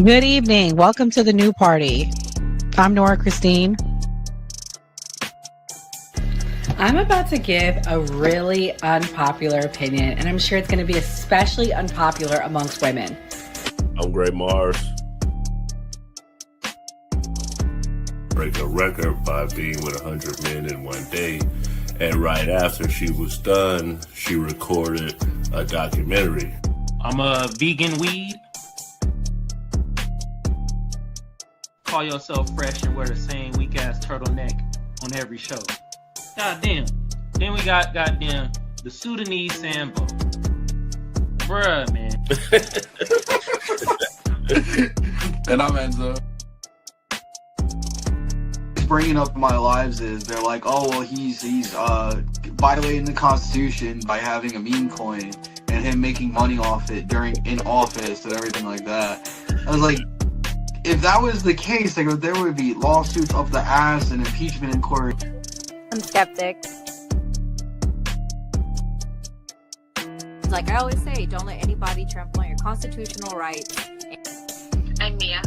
Good evening. Welcome to the new party. I'm Nora Christine. I'm about to give a really unpopular opinion, and I'm sure it's going to be especially unpopular amongst women. I'm Gray Mars. Break a record by being with 100 men in one day. And right after she was done, she recorded a documentary. I'm a vegan weed. Call yourself fresh and wear the same weak ass turtleneck on every show. Goddamn. Then we got goddamn the Sudanese Sambo. Bruh, man. And I'm Enzo. Bringing up in my lives is they're like, oh well, he's violating the Constitution by having a meme coin and him making money off it in office and everything like that. I was like, if that was the case, like there would be lawsuits up the ass and impeachment in court. I'm skeptic. Like I always say, don't let anybody trample on your constitutional rights. I'm Mia.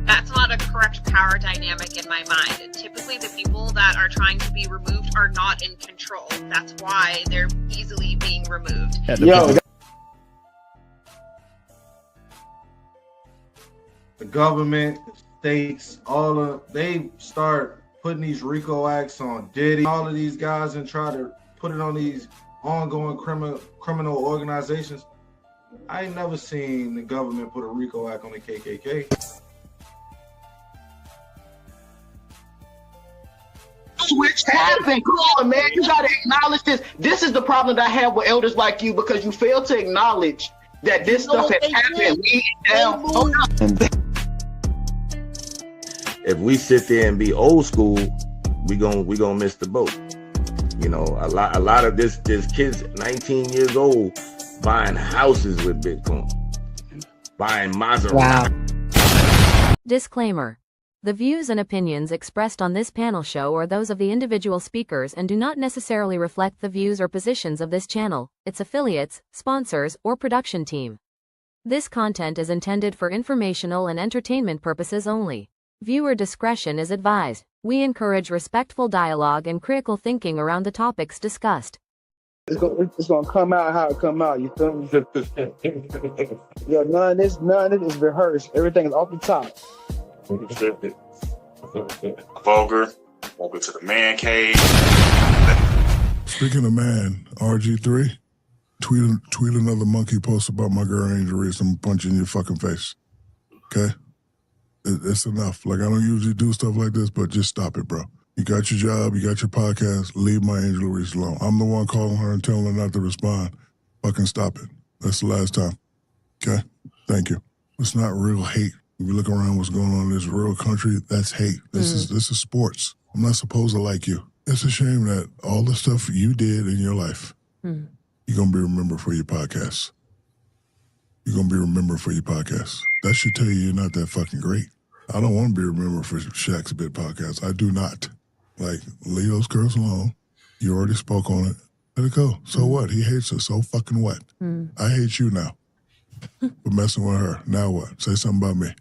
That's not a correct power dynamic in my mind. Typically, the people that are trying to be removed are not in control. That's why they're easily being removed. The government, states, they start putting these RICO acts on Diddy, all of these guys, and try to put it on these ongoing criminal organizations. I ain't never seen the government put a RICO act on the KKK. Switch happened. Come on, man. You gotta acknowledge this. This is the problem that I have with elders like you, because you fail to acknowledge that this stuff has happened. If we sit there and be old school, we gonna miss the boat. You know, a lot of this kids 19 years old buying houses with Bitcoin, buying Maserati. Wow. Disclaimer. The views and opinions expressed on this panel show are those of the individual speakers and do not necessarily reflect the views or positions of this channel, its affiliates, sponsors, or production team. This content is intended for informational and entertainment purposes only. Viewer discretion is advised. We encourage respectful dialogue and critical thinking around the topics discussed. It's gonna come out how it come out. You feel me? Yo, none of this is rehearsed. Everything is off the top. Vulgar. Welcome to the man cave. Speaking of man, RG3, tweet another monkey post about my girl Angel Reese. I'm punching your fucking face. Okay? It's enough. Like, I don't usually do stuff like this, but just stop it, bro. You got your job, you got your podcast, leave my Angel Reese alone. I'm the one calling her and telling her not to respond. Fucking stop it. That's the last time. Okay? Thank you. It's not real hate. If you look around what's going on in this real country, that's hate. This is sports. I'm not supposed to like you. It's a shame that all the stuff you did in your life, you're going to be remembered for your podcast. You're going to be remembered for your podcast. That should tell you you're not that fucking great. I don't want to be remembered for Shaq's Bit podcast. I do not. Like, leave those girls alone. You already spoke on it. Let it go. So what? He hates her. So fucking what? I hate you now for messing with her. Now what? Say something about me.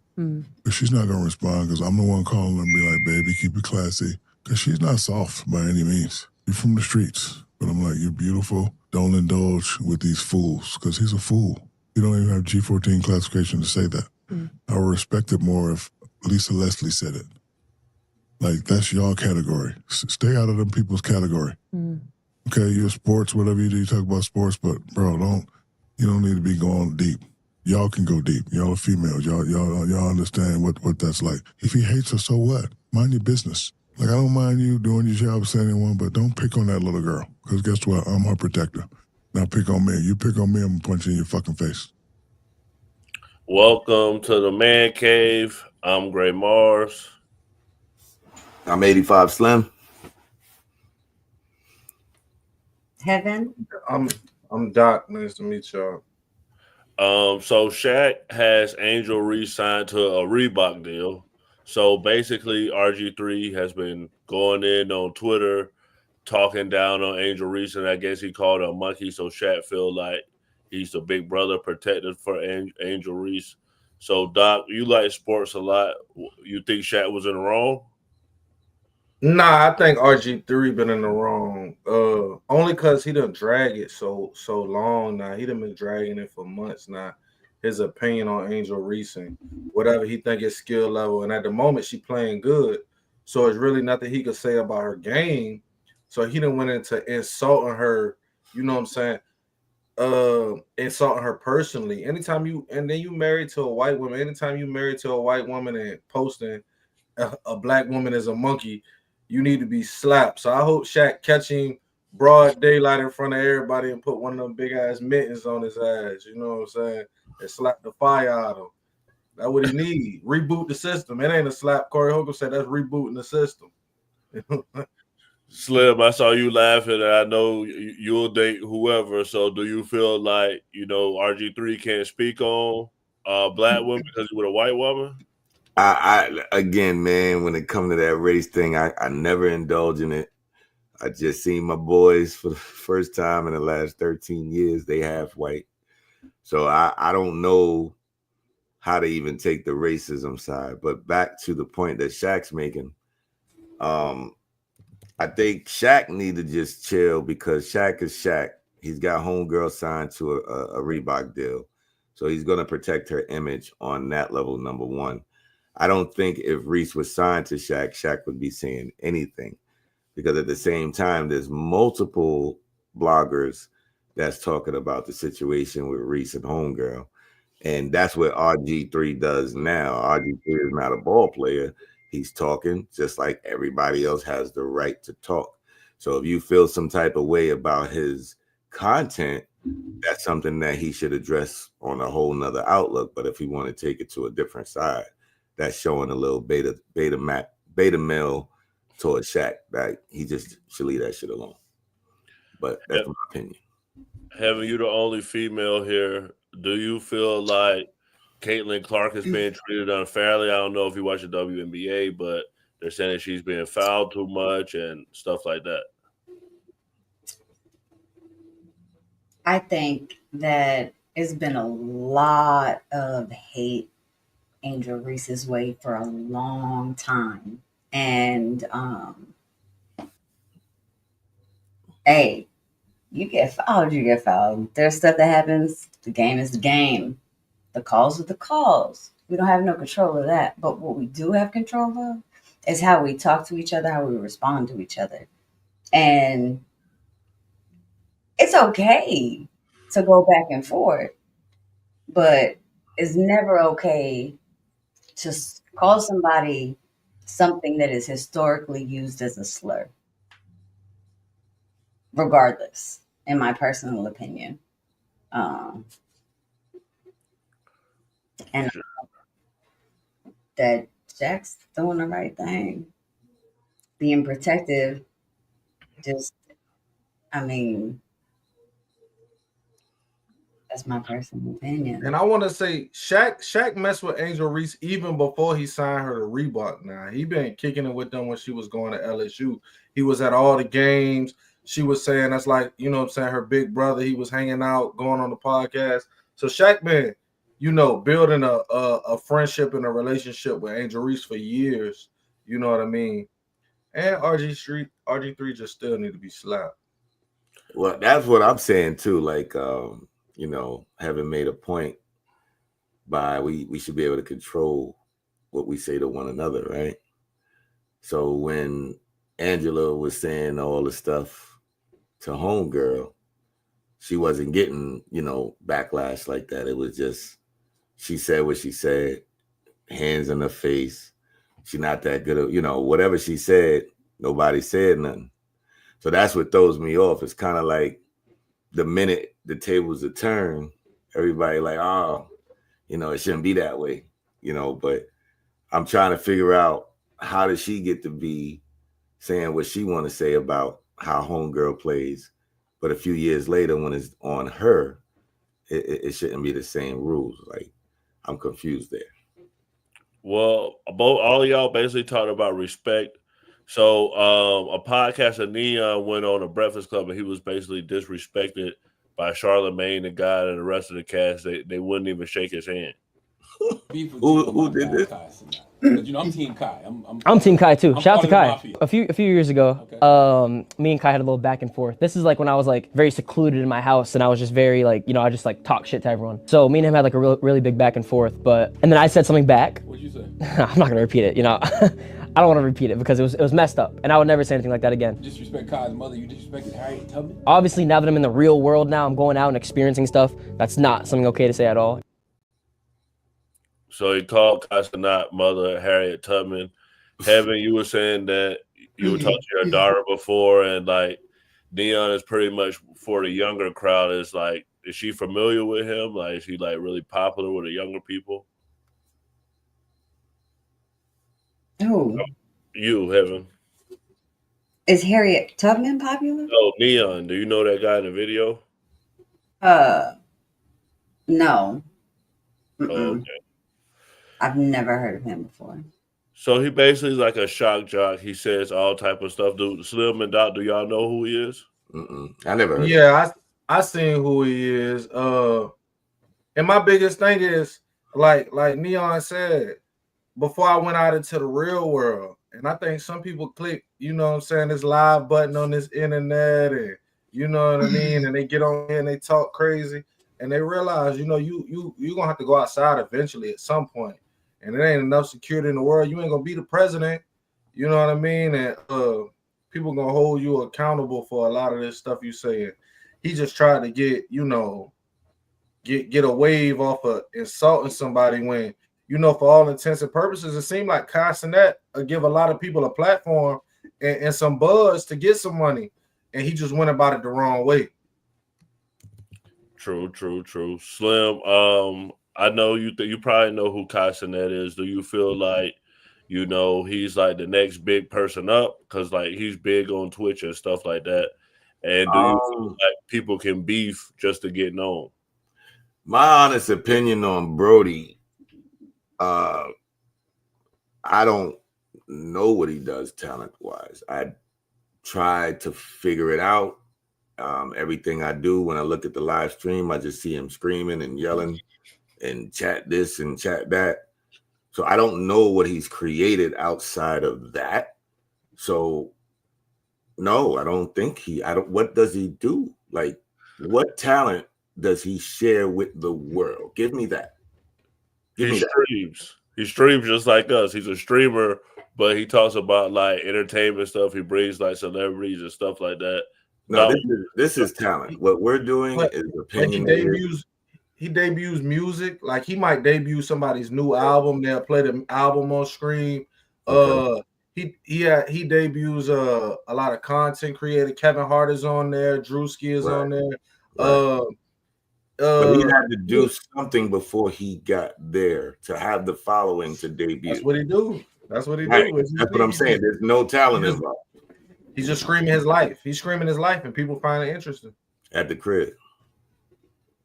But she's not going to respond because I'm the one calling her and be like, baby, keep it classy. Because she's not soft by any means. You're from the streets. But I'm like, you're beautiful. Don't indulge with these fools because he's a fool. You don't even have G14 classification to say that. I would respect it more if Lisa Leslie said it. Like, that's y'all category. Stay out of them people's category. Okay, you're sports, whatever you do, you talk about sports, but bro, you don't need to be going deep. Y'all can go deep. Y'all are females. Y'all understand what that's like. If he hates her, so what? Mind your business. Like, I don't mind you doing your job as anyone, but don't pick on that little girl. Because guess what? I'm her protector. Now pick on me. You pick on me, I'm going to punch you in your fucking face. Welcome to the man cave. I'm Gray Mars. I'm 85 Slim. Heaven. I'm Doc. Nice to meet y'all. So Shaq has Angel Reese signed to a Reebok deal. So basically, RG3 has been going in on Twitter, talking down on Angel Reese, and I guess he called her a monkey. So Shaq feel like he's the big brother protected for Angel Reese. So, Doc, you like sports a lot. You think Shaq was in the wrong? Nah, I think RG3 been in the wrong. Only because he done drag it so long now. He done been dragging it for months now. His opinion on Angel Reese and whatever he think his skill level. And at the moment, she playing good. So it's really nothing he could say about her game. So he done went into insulting her, you know what I'm saying? Insulting her personally. Anytime you married to a white woman, anytime you married to a white woman and posting a black woman as a monkey, you need to be slapped. So I hope Shaq catch him broad daylight in front of everybody and put one of them big ass mittens on his ass. You know what I'm saying? And slap the fire out of him. That's what he need. Reboot the system. It ain't a slap. Corey Holcomb said that's rebooting the system. Slim, I saw you laughing, and I know you'll date whoever. So, do you feel like RG3 can't speak on black women because he's with a white woman? I again, man, when it comes to that race thing, I never indulge in it. I just seen my boys for the first time in the last 13 years. They half white. So I don't know how to even take the racism side. But back to the point that Shaq's making, I think Shaq need to just chill because Shaq is Shaq. He's got homegirl signed to a Reebok deal. So he's going to protect her image on that level, number one. I don't think if Reese was signed to Shaq, Shaq would be saying anything. Because at the same time, there's multiple bloggers that's talking about the situation with Reese and homegirl. And that's what RG3 does now. RG3 is not a ball player. He's talking just like everybody else has the right to talk. So if you feel some type of way about his content, that's something that he should address on a whole nother outlook. But if he want to take it to a different side, that's showing a little beta male towards Shaq. That he just should leave that shit alone. But that's my opinion. Having you the only female here, do you feel like Caitlin Clark is being treated unfairly? I don't know if you watch the WNBA, but they're saying that she's being fouled too much and stuff like that. I think that it's been a lot of hate Angel Reese's way for a long time. And hey, you get fouled. There's stuff that happens. The game is the game. The calls are the calls. We don't have no control of that. But what we do have control of is how we talk to each other, how we respond to each other. And it's okay to go back and forth, but it's never okay to call somebody something that is historically used as a slur, regardless, in my personal opinion. And that Jack's doing the right thing, being protective. Just, I mean, that's my personal opinion. And I want to say Shaq messed with Angel Reese even before he signed her to Reebok. Now he been kicking it with them when she was going to LSU. He was at all the games. She was saying that's like, you know what I'm saying, her big brother. He was hanging out, going on the podcast. So Shaq been, building a friendship and a relationship with Angel Reese for years. You know what I mean? And RG3 just still need to be slapped. Well, that's what I'm saying too. Like, having made a point by we should be able to control what we say to one another, right? So when Angela was saying all the stuff to homegirl, she wasn't getting, backlash like that. It was just, she said what she said, hands in her face. She's not that good at, whatever she said, nobody said nothing. So that's what throws me off. It's kind of like the minute the tables are turned, everybody like, oh, it shouldn't be that way, but I'm trying to figure out how does she get to be saying what she want to say about how homegirl plays. But a few years later, when it's on her, it shouldn't be the same rules. Like, I'm confused there. Well, all of y'all basically talked about respect. So a podcaster, Neon, went on a Breakfast Club and he was basically disrespected by Charlamagne the God and the rest of the cast. They wouldn't even shake his hand. Who did this? You know, I'm Team Kai. I'm Team Kai too. Shout out to Kai. Mafia. A few years ago, me and Kai had a little back and forth. This is like when I was like very secluded in my house, and I was just very like, you know, I just like talk shit to everyone. So me and him had like a really big back and forth. And then I said something back. What'd you say? I'm not gonna repeat it. You know, I don't want to repeat it because it was messed up, and I would never say anything like that again. Disrespect Kai's mother. You disrespected Harriet Tubman. Obviously, now that I'm in the real world, now I'm going out and experiencing stuff. That's not something okay to say at all. So he called Casanat mother Harriet Tubman. Heaven, you were saying that you were talking to your daughter before, and like Dion is pretty much for the younger crowd. Is like, is she familiar with him? Like, is he like really popular with the younger people? Who? You, Heaven. Is Harriet Tubman popular? Oh, Neon. Do you know that guy in the video? No. Oh, okay. I've never heard of him before. So he basically is like a shock jock. He says all type of stuff. Do Slim and Doc, do y'all know who he is? I never heard. Yeah, I seen who he is. And my biggest thing is like Neon said, before I went out into the real world, and I think some people click, you know what I'm saying, this live button on this internet, and you know what I mean, and they get on here and they talk crazy, and they realize, you know, you're gonna have to go outside eventually at some point. And it ain't enough security in the world. You ain't gonna be the president, you know what I mean? And people gonna hold you accountable for a lot of this stuff you saying. He just tried to get, you know, get a wave off of insulting somebody when, you know, for all intents and purposes, it seemed like Casanat give a lot of people a platform and some buzz to get some money, and he just went about it the wrong way. True. Slim, I know you probably know who Casanat is. Do you feel like, you know, he's like the next big person up? Because like he's big on Twitch and stuff like that. And do you feel like people can beef just to get known? My honest opinion on Brody, I don't know what he does talent-wise. I tried to figure it out. Everything I do when I look at the live stream, I just see him screaming and yelling and chat this and chat that. So I don't know what he's created outside of that. So no, I don't think what does he do? Like, what talent does he share with the world? Give me that. He streams. He streams just like us. He's a streamer, but he talks about like entertainment stuff. He brings like celebrities and stuff like that. No, this is talent. What we're doing is opinionated. He debuts music. Like he might debut somebody's new album. They'll play the album on screen. Okay. He debuts a lot of content creator. Kevin Hart is on there. Drewski is on there. Right. But he had to do something before he got there to have the following to debut. That's what he do. That's what he Right. do. That's what I'm saying. There's no talent involved. He's just screaming his life. He's screaming his life, and people find it interesting. At the crib.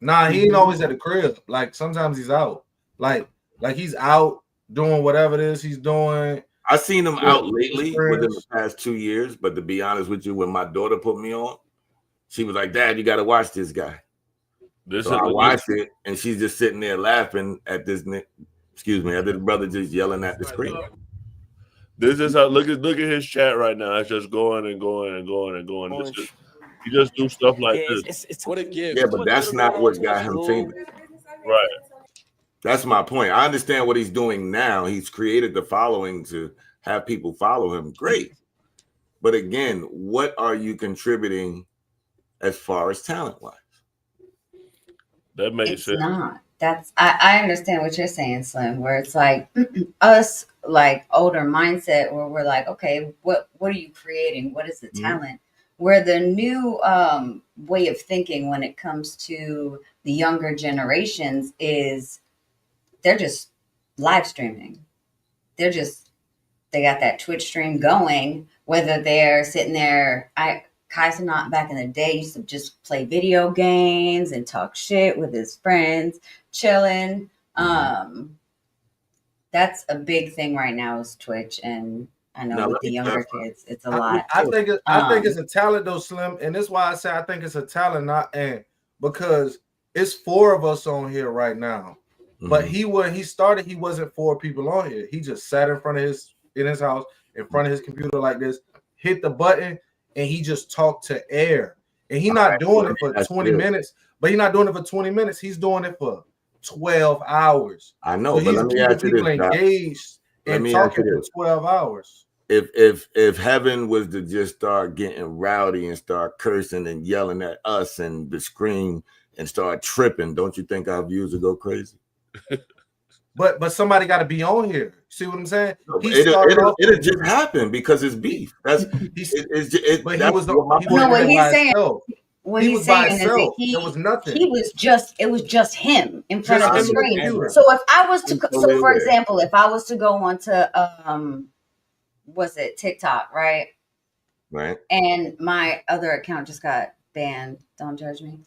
Nah, he ain't always at the crib. Like sometimes he's out. Like he's out doing whatever it is he's doing. I've seen him out lately within the past 2 years, but to be honest with you, when my daughter put me on, she was like, "Dad, you got to watch this guy." So I watched it, and she's just sitting there laughing at this. At this brother just yelling at the screen. This is how look at his chat right now. It's just going and going and going and going. He just do stuff like this. It's what it gives. Yeah, but that's not what got him famous. Right. That's my point. I understand what he's doing now. He's created the following to have people follow him. Great. But again, what are you contributing as far as talent-wise? That makes It's sense. not. I understand what you're saying, Slim, where it's like us like older mindset where we're like, okay, what are you creating? What is the talent? Where the new way of thinking when it comes to the younger generations is they're just live streaming. They got that Twitch stream going, whether they're sitting there. Kaisanat back in the day used to just play video games and talk shit with his friends, chilling. That's a big thing right now is Twitch, and I know with the younger kids, it's a lot. I think it's a talent though, Slim, and that's why I say I think it's a talent. And because it's 4 of us on here right now. But he wasn't 4 people on here. He just sat in his house, in front of his computer like this, hit the button, and he just talked to air. And he's not doing it for 20 minutes, but he's not doing it for 20 minutes. He's doing it for 12 hours. I know, so but let me ask you this, engaged and talking for 12 hours. If heaven was to just start getting rowdy and start cursing and yelling at us and the screen and start tripping, don't you think our views would go crazy? But somebody got to be on here. See what I'm saying? It'll just happen because it's beef. That's but he was what he's saying is that there was nothing. It was just him in front of the screen. So if I was to, for example, if I was to go onto was it TikTok, right? Right. And my other account just got banned. Don't judge me.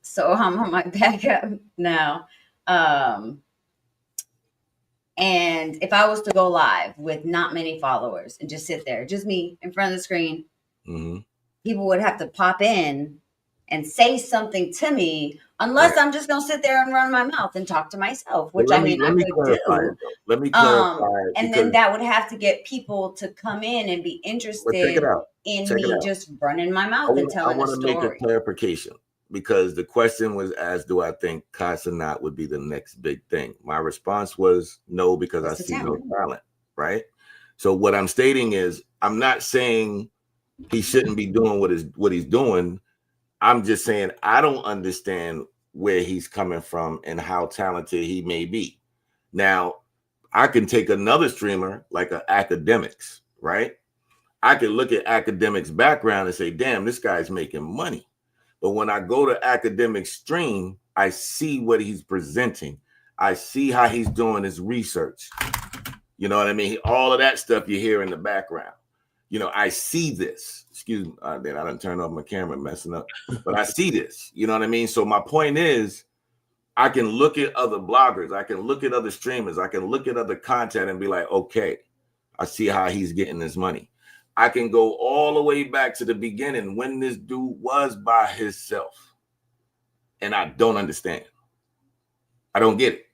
So I'm on my backup now. And if I was to go live with not many followers and just sit there, just me in front of the screen, people would have to pop in and say something to me, unless I'm just going to sit there and run my mouth and talk to myself, which I could do. Let me clarify. And then that would have to get people to come in and be interested in me just running my mouth and telling a story. I want to make a clarification, because the question was asked, do I think Casanat would be the next big thing? My response was no, because I see no talent, right? So what I'm stating is, I'm not saying he shouldn't be doing what he's doing. I'm just saying I don't understand where he's coming from and how talented he may be. Now, I can take another streamer like Academics, right? I can look at Academics' background and say, damn, this guy's making money. But when I go to Academics' stream, I see what he's presenting. I see how he's doing his research. You know what I mean? All of that stuff you hear in the background. You know, I see this. Excuse me, I didn't turn off my camera, messing up. But I see this. You know what I mean? So my point is, I can look at other bloggers. I can look at other streamers. I can look at other content and be like, okay, I see how he's getting his money. I can go all the way back to the beginning when this dude was by himself. And I don't understand. I don't get it.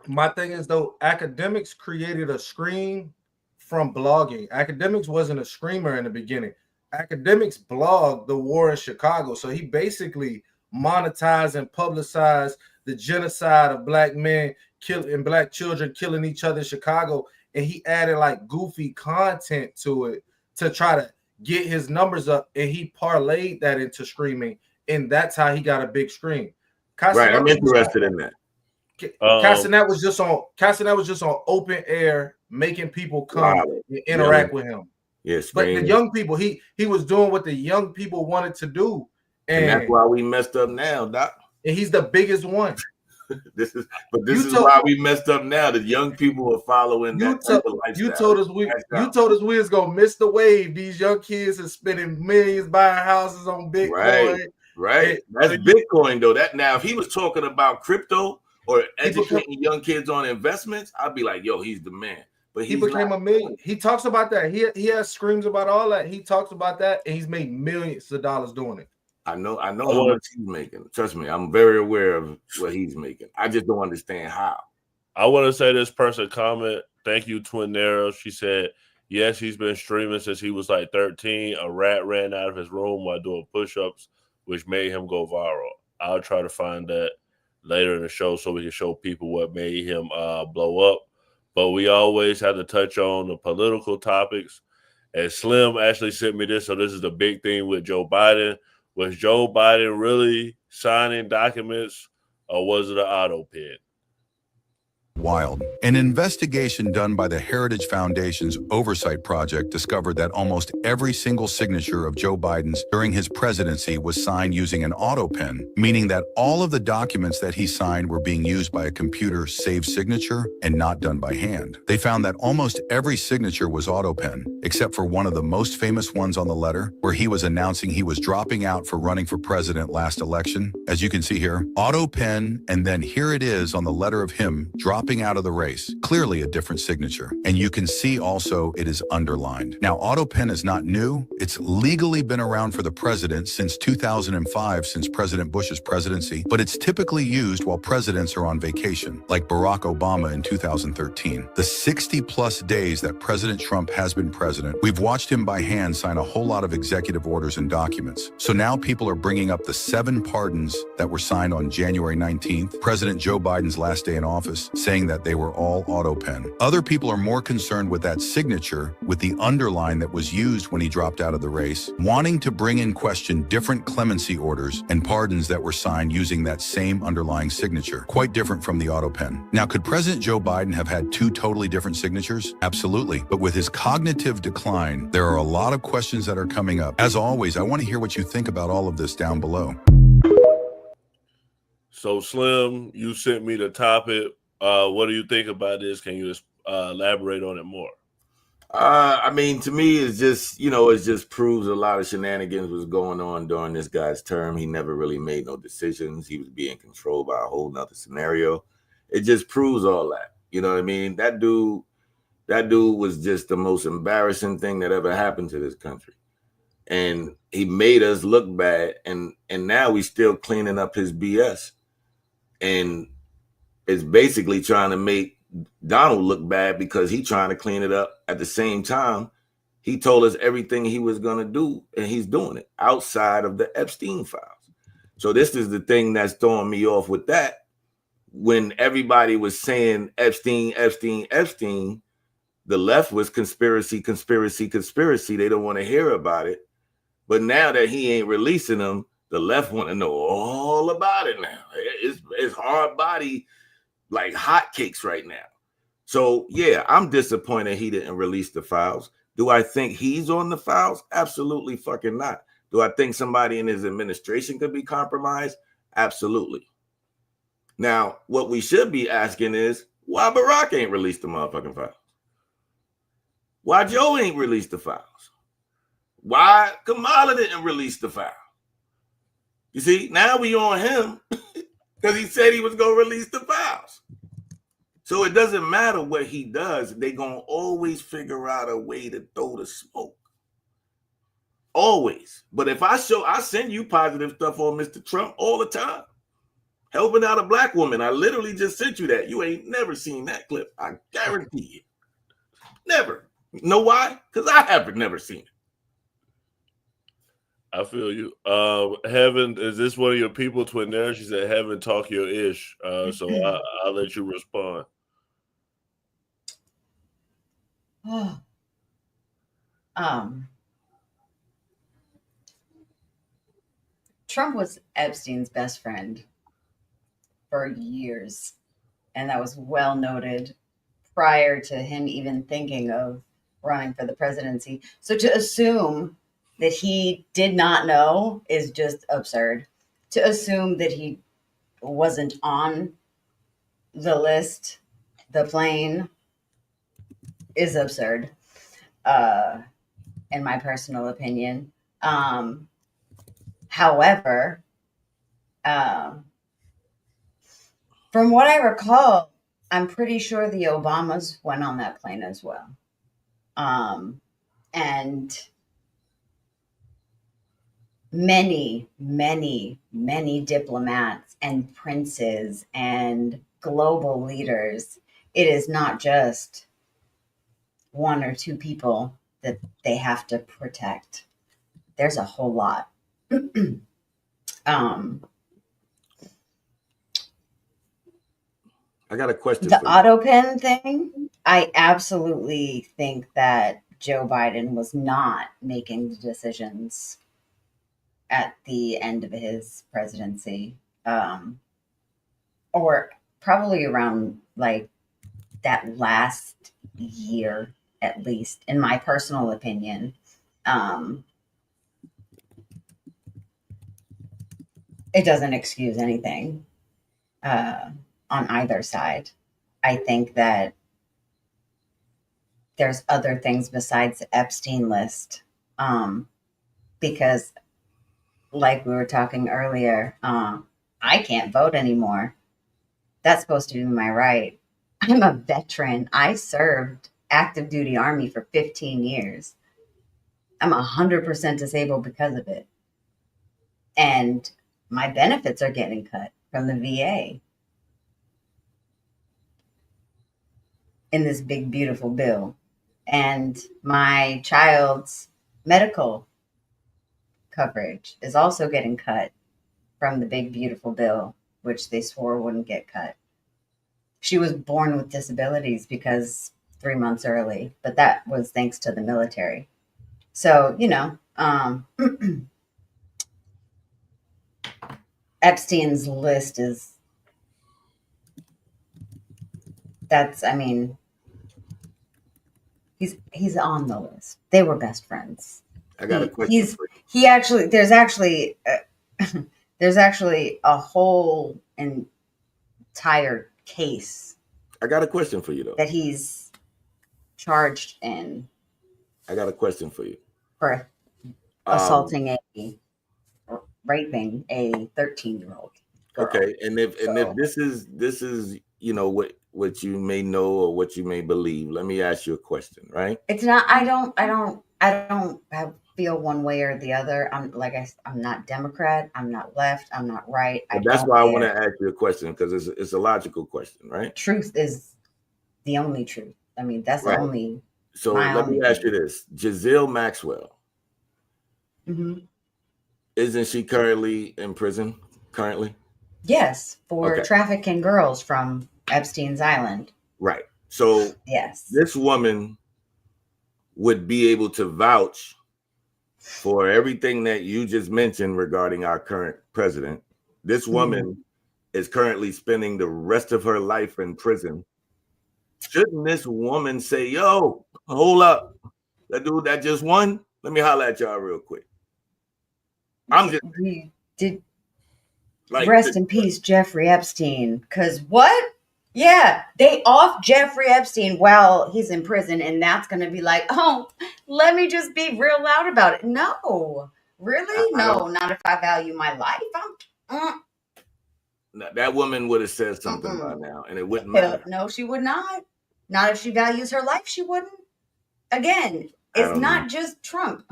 My thing is, though, Academics created a screen from blogging. Academics wasn't a screamer in the beginning. Academics blogged the war in Chicago. So he basically monetized and publicized the genocide of black men and black children killing each other in Chicago. And he added like goofy content to it to try to get his numbers up. And he parlayed that into streaming. And that's how he got a big screen. Right, I'm interested in that. Castanet was just on open air, making people come and interact with him. Yes, but the young people, he was doing what the young people wanted to do, and that's why we messed up now, Doc. And he's the biggest one. This is why we messed up now. The young people are following that type of lifestyle. You told us we was gonna miss the wave. These young kids are spending millions buying houses on Bitcoin. Right. That's Bitcoin though. That now, if he was talking about crypto or educating young kids on investments, I'd be like, yo, he's the man. But he became a million. He talks about that. He has screams about all that. He talks about that, and he's made millions of dollars doing it. I know how much he's making. Trust me, I'm very aware of what he's making. I just don't understand how. I want to say this person comment. Thank you, Twin Narrow. She said, yes, he's been streaming since he was like 13. A rat ran out of his room while doing push-ups, which made him go viral. I'll try to find that later in the show so we can show people what made him blow up. But we always have to touch on the political topics. And Slim actually sent me this. So this is the big thing with Joe Biden. Was Joe Biden really signing documents, or was it an auto pen? Wild. An investigation done by the Heritage Foundation's Oversight Project discovered that almost every single signature of Joe Biden's during his presidency was signed using an auto pen, meaning that all of the documents that he signed were being used by a computer saved signature and not done by hand. They found that almost every signature was auto pen, except for one of the most famous ones on the letter, where he was announcing he was dropping out for running for president last election. As you can see here, auto pen, and then here it is on the letter of him dropping dropping out of the race. Clearly a different signature. And you can see also it is underlined. Now, AutoPen is not new. It's legally been around for the president since 2005, since President Bush's presidency, but it's typically used while presidents are on vacation, like Barack Obama in 2013. The 60-plus days that President Trump has been president, we've watched him by hand sign a whole lot of executive orders and documents. So now people are bringing up the 7 pardons that were signed on January 19th, President Joe Biden's last day in office, saying that they were all AutoPen. Other people are more concerned with that signature, with the underline that was used when he dropped out of the race, wanting to bring in question different clemency orders and pardons that were signed using that same underlying signature, quite different from the AutoPen. Now, could President Joe Biden have had 2 totally different signatures? Absolutely. But with his cognitive decline, there are a lot of questions that are coming up. As always, I want to hear what you think about all of this down below. So, Slim, you sent me the topic. What do you think about this? Can you elaborate on it more? I mean, to me, it's just, it just proves a lot of shenanigans was going on during this guy's term. He never really made no decisions. He was being controlled by a whole nother scenario. It just proves all that. You know what I mean? That dude was just the most embarrassing thing that ever happened to this country. And he made us look bad. And now we still cleaning up his BS. And it's basically trying to make Donald look bad because he's trying to clean it up. At the same time, he told us everything he was going to do, and he's doing it outside of the Epstein files. So this is the thing that's throwing me off with that. When everybody was saying Epstein, Epstein, Epstein, the left was conspiracy, conspiracy, conspiracy. They don't want to hear about it. But now that he ain't releasing them, the left want to know all about it now. It's hard body like hotcakes right now. So, yeah, I'm disappointed he didn't release the files. Do I think he's on the files? Absolutely fucking not. Do I think somebody in his administration could be compromised? Absolutely. Now, what we should be asking is, why Barack ain't released the motherfucking files? Why Joe ain't released the files? Why Kamala didn't release the file? You see, now we on him because he said he was going to release the files. So it doesn't matter what he does. They're going to always figure out a way to throw the smoke. Always. But if I send you positive stuff on Mr. Trump all the time. Helping out a black woman. I literally just sent you that. You ain't never seen that clip. I guarantee you. Never. Know why? Because I haven't never seen it. I feel you. Heaven, is this one of your people, Twinera? She said, Heaven, talk your ish. So I'll let you respond. Trump was Epstein's best friend for years, and that was well noted prior to him even thinking of running for the presidency. So to assume that he did not know is just absurd. To assume that he wasn't on the list, the plane, is absurd, in my personal opinion. However, from what I recall, I'm pretty sure the Obamas went on that plane as well. And many, many, many diplomats and princes and global leaders. It is not just 1 or 2 people that they have to protect. There's a whole lot. I got a question. The AutoPen thing, I absolutely think that Joe Biden was not making the decisions at the end of his presidency, or probably around like that last year, at least, in my personal opinion. It doesn't excuse anything on either side. I think that there's other things besides the Epstein list, because like we were talking earlier, I can't vote anymore. That's supposed to be my right. I'm a veteran. I served active duty Army for 15 years. I'm 100% disabled because of it. And my benefits are getting cut from the VA in this big, beautiful bill. And my child's medical coverage is also getting cut from the big, beautiful bill, which they swore wouldn't get cut. She was born with disabilities because 3 months early, but that was thanks to the military. So, Epstein's list is, he's on the list. They were best friends. I got a question for you. There's actually a whole entire case. I got a question for you though. That he's charged in. I got a question for you. For assaulting raping a 13-year-old. Okay, and if this is what you may know or what you may believe, let me ask you a question, right? It's not. I don't feel one way or the other. I'm not Democrat. I'm not left. I'm not right. That's why I want to ask you a question, because it's a logical question, right? Truth is the only truth. I mean, that's the only. So let me ask you this: Giselle Maxwell, isn't she currently in prison? Currently? Yes, for trafficking girls from Epstein's Island. Right. So yes, this woman would be able to vouch for everything that you just mentioned regarding our current president. This woman is currently spending the rest of her life in prison. Shouldn't this woman say, yo, hold up, that dude that just won, let me holler at y'all real quick. Rest in peace, Jeffrey Epstein. Because what? Yeah, they off Jeffrey Epstein while he's in prison, and that's going to be like, oh, let me just be real loud about it. No, really? No, not if I value my life. That woman would have said something by now, and it wouldn't matter. No, she would not. Not if she values her life, she wouldn't. Again, it's not just Trump.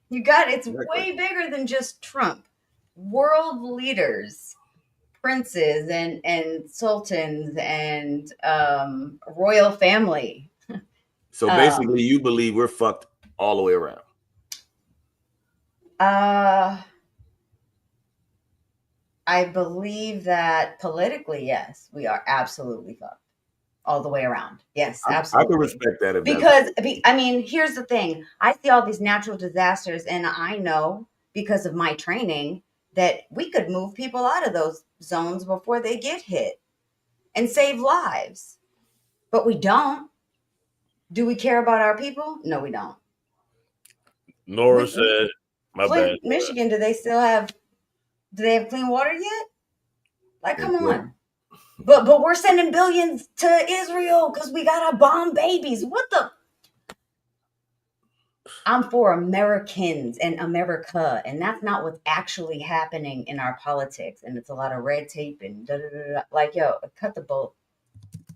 It's way bigger than just Trump. World leaders, princes and sultans and royal family. So basically, you believe we're fucked all the way around. I believe that politically, yes, we are absolutely fucked all the way around. Yes, absolutely. I can respect that. Here's the thing. I see all these natural disasters, and I know because of my training that we could move people out of those zones before they get hit and save lives. But we don't. Do we care about our people? No, we don't. Nora said, my bad. Michigan, do they have clean water yet? Like, come on. But we're sending billions to Israel because we gotta bomb babies. What the? I'm for Americans and America, and that's not what's actually happening in our politics. And it's a lot of red tape and da-da-da-da. Like, yo, cut the bull.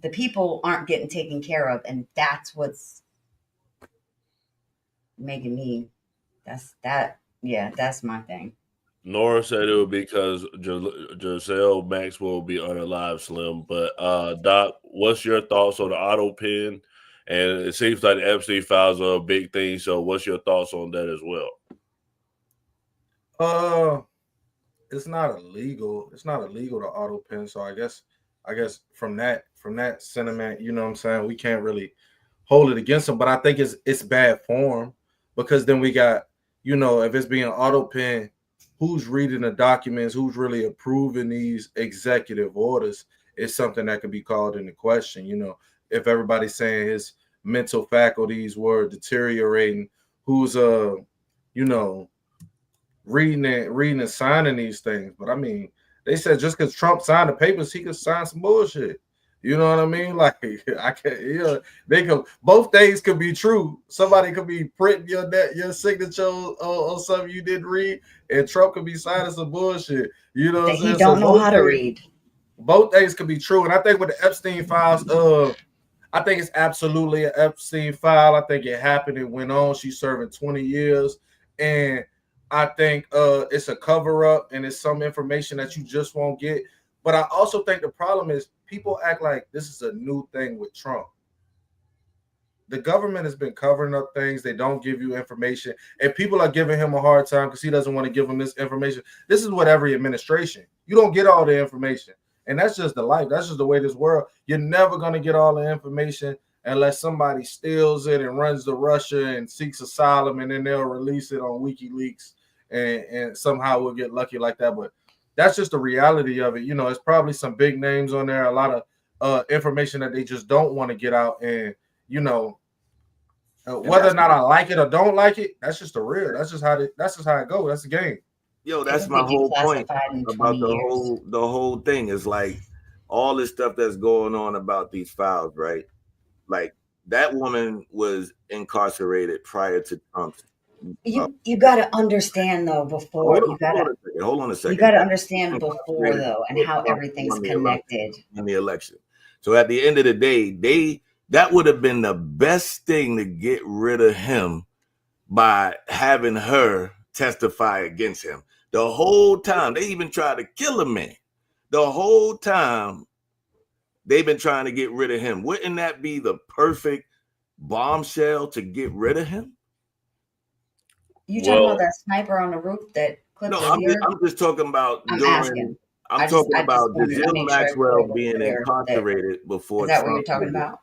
The people aren't getting taken care of, and that's what's making me. That's my thing. Nora said it would be because Giselle Maxwell will be unalive, Slim. But Doc, what's your thoughts on the auto pen? And it seems like the Epstein files are a big thing. So what's your thoughts on that as well? It's not illegal. It's not illegal to auto pen. So I guess from that sentiment, you know what I'm saying, we can't really hold it against them. But I think it's bad form, because then we got, if it's being auto pen, who's reading the documents, who's really approving these executive orders is something that could be called into question. If everybody's saying his mental faculties were deteriorating, who's reading and signing these things. But I mean, they said just because Trump signed the papers, he could sign some bullshit. You know what I mean? Like, I can't. They could. Both things could be true. Somebody could be printing your signature on something you didn't read, and Trump could be signing some bullshit. You know what I'm saying? He don't know how to read. both things could be true. And I think with the Epstein files, I think it's absolutely an Epstein file. I think it happened. It went on. She's serving 20 years. And I think it's a cover-up and it's some information that you just won't get. But I also think the problem is people act like this is a new thing with Trump. The government has been covering up things. They don't give you information. And people are giving him a hard time because he doesn't want to give them this information. This is what every administration. You don't get all the information. And that's just the life. That's just the way this world. You're never going to get all the information unless somebody steals it and runs to Russia and seeks asylum, and then they'll release it on WikiLeaks, and somehow we'll get lucky like that. But that's just the reality of it. You know, it's probably some big names on there, a lot of information that they just don't want to get out. And, you know, whether or not I like it or don't like it, that's just the real. That's just how it goes. That's the game. Yo, that's my whole point about the whole thing. Is like all this stuff that's going on about these files, right? Like that woman was incarcerated prior to Trump's. You got to understand though before hold on a second. You got to understand before though, and how everything's connected in the election. So at the end of the day, that would have been the best thing to get rid of him by having her testify against him. The whole time, they even tried to kill a man. The whole time, they've been trying to get rid of him. Wouldn't that be the perfect bombshell to get rid of him? You talking about that sniper on the roof that clipped I'm just talking about I'm talking about Giselle Maxwell being incarcerated before. Is that what you're talking about?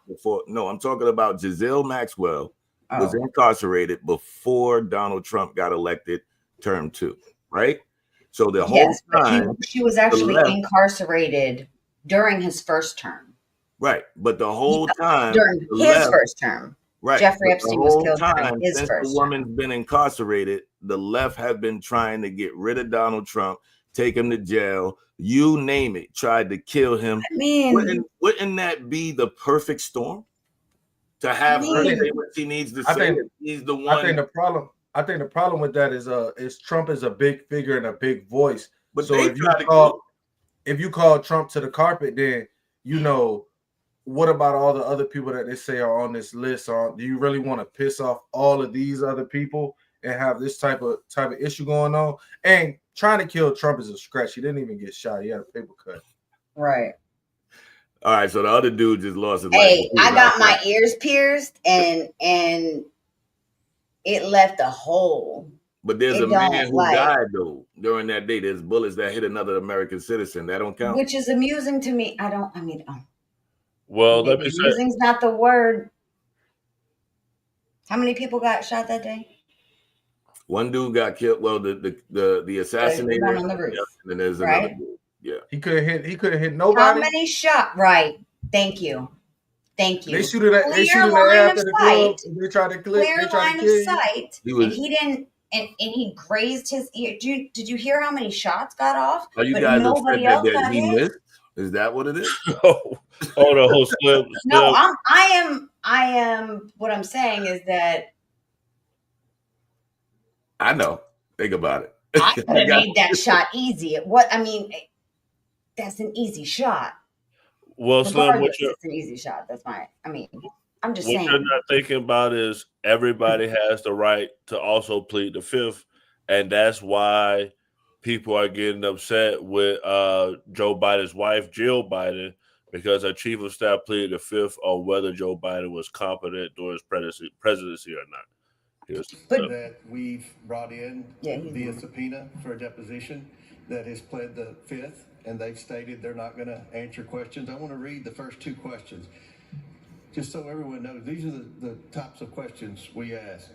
No, I'm talking about Giselle Maxwell was incarcerated before Donald Trump got elected term 2, right? So the whole time she was actually incarcerated during his first term. Right, but the whole time during his first term. Right. Jeffrey Epstein was killed during his since first the woman's been incarcerated, the left have been trying to get rid of Donald Trump, take him to jail, you name it, tried to kill him. I mean, wouldn't that be the perfect storm? To have her say what she needs to say. He's the one. I think the problem with that is Trump is a big figure and a big voice. But so if you call Trump to the carpet, then you know, what about all the other people that they say are on this list? Do you really want to piss off all of these other people and have this type of issue going on? And trying to kill Trump is a stretch. He didn't even get shot. He had a paper cut. Right. All right. So the other dude just lost his life. Hey, I got my ears pierced and it left a hole. But there's a man who died though during that day. There's bullets that hit another American citizen. That don't count. Which is amusing to me. Well, let me say, amusing's not the word. How many people got shot that day? One dude got killed. Well, the assassinator. On the roof, and then there's another dude. Yeah. He couldn't hit nobody. How many shot? Right. Thank you. They shoot it after the club. They try to clip. Clear line of sight. And he didn't. And he grazed his ear. Did you hear how many shots got off? Are you guys upset that he missed? Is that what it is? Oh, the whole slip. No, I am. What I'm saying is that I know. Think about it. I could have made that shot easy. That's an easy shot. Well, Slim, it's an easy shot. I'm just saying. What you're not thinking about is everybody has the right to also plead the fifth, and that's why people are getting upset with Joe Biden's wife, Jill Biden, because her chief of staff pleaded the fifth on whether Joe Biden was competent during his presidency or not. That we've brought in via subpoena for a deposition that has pled the fifth, and they've stated they're not going to answer questions. I want to read the first 2 questions, just so everyone knows. These are the types of questions we ask.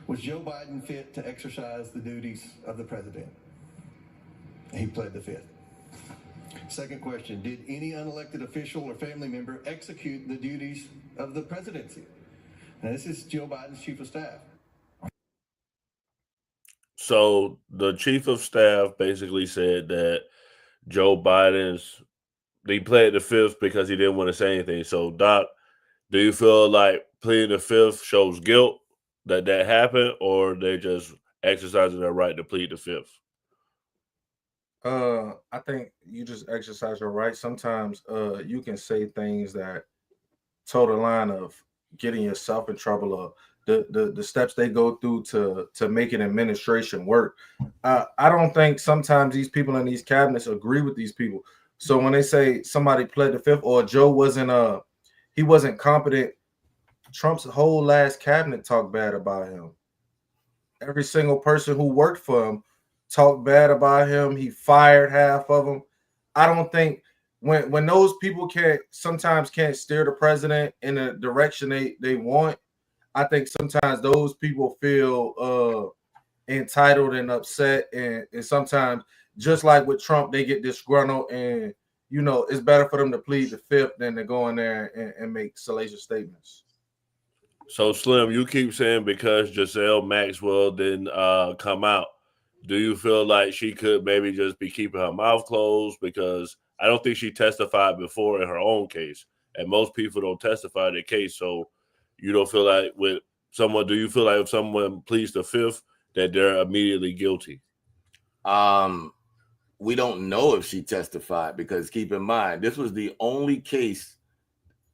Was Joe Biden fit to exercise the duties of the president? He pled the fifth. Second question, did any unelected official or family member execute the duties of the presidency? Now, this is Joe Biden's chief of staff. So the chief of staff basically said that Joe he played the fifth because he didn't want to say anything. So, Doc, do you feel like pleading the fifth shows guilt that happened, or they just exercising their right to plead the fifth? I think you just exercise your right. Sometimes you can say things that toe the line of getting yourself in trouble, or the steps they go through to make an administration work. I don't think sometimes these people in these cabinets agree with these people. So when they say somebody pled the fifth or Joe he wasn't competent, Trump's whole last cabinet talked bad about him. Every single person who worked for him talked bad about him. He fired half of them. I don't think when those people sometimes can't steer the president in the direction they want, I think sometimes those people feel entitled and upset, and sometimes just like with Trump, they get disgruntled, and it's better for them to plead the fifth than to go in there and make salacious statements. So Slim, you keep saying because Giselle Maxwell didn't come out, do you feel like she could maybe just be keeping her mouth closed? Because I don't think she testified before in her own case, and most people don't testify in their case. So you don't feel like do you feel like if someone pleads the fifth that they're immediately guilty? We don't know if she testified, because keep in mind, this was the only case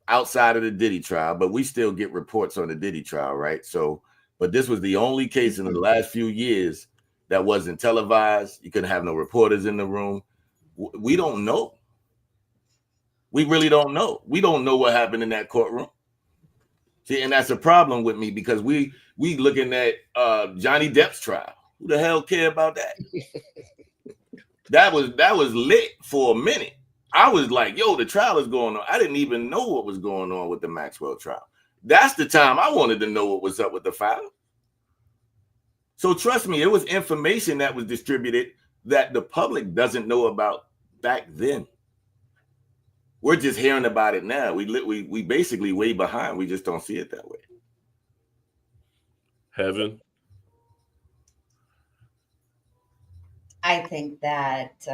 outside of the Diddy trial, but we still get reports on the Diddy trial, right? So, but this was the only case in the last few years that wasn't televised. You couldn't have no reporters in the room. We don't know. We really don't know. We don't know what happened in that courtroom. See, and that's a problem with me, because we looking at Johnny Depp's trial. Who the hell care about that? That was lit for a minute. I was like, yo, the trial is going on. I didn't even know what was going on with the Maxwell trial. That's the time I wanted to know what was up with the file. So trust me, it was information that was distributed that the public doesn't know about back then. We're just hearing about it now. We basically way behind. We just don't see it that way. Heaven. I think that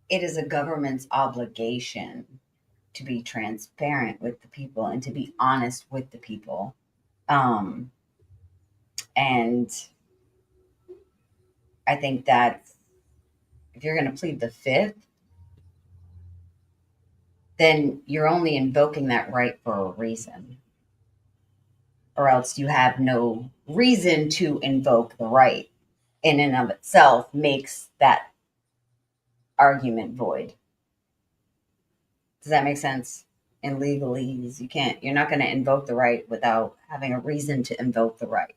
it is a government's obligation to be transparent with the people and to be honest with the people. And I think that if you're going to plead the fifth, then you're only invoking that right for a reason. Or else you have no reason to invoke the right. In and of itself makes that argument void. Does that make sense? In legalese, you're not going to invoke the right without having a reason to invoke the right.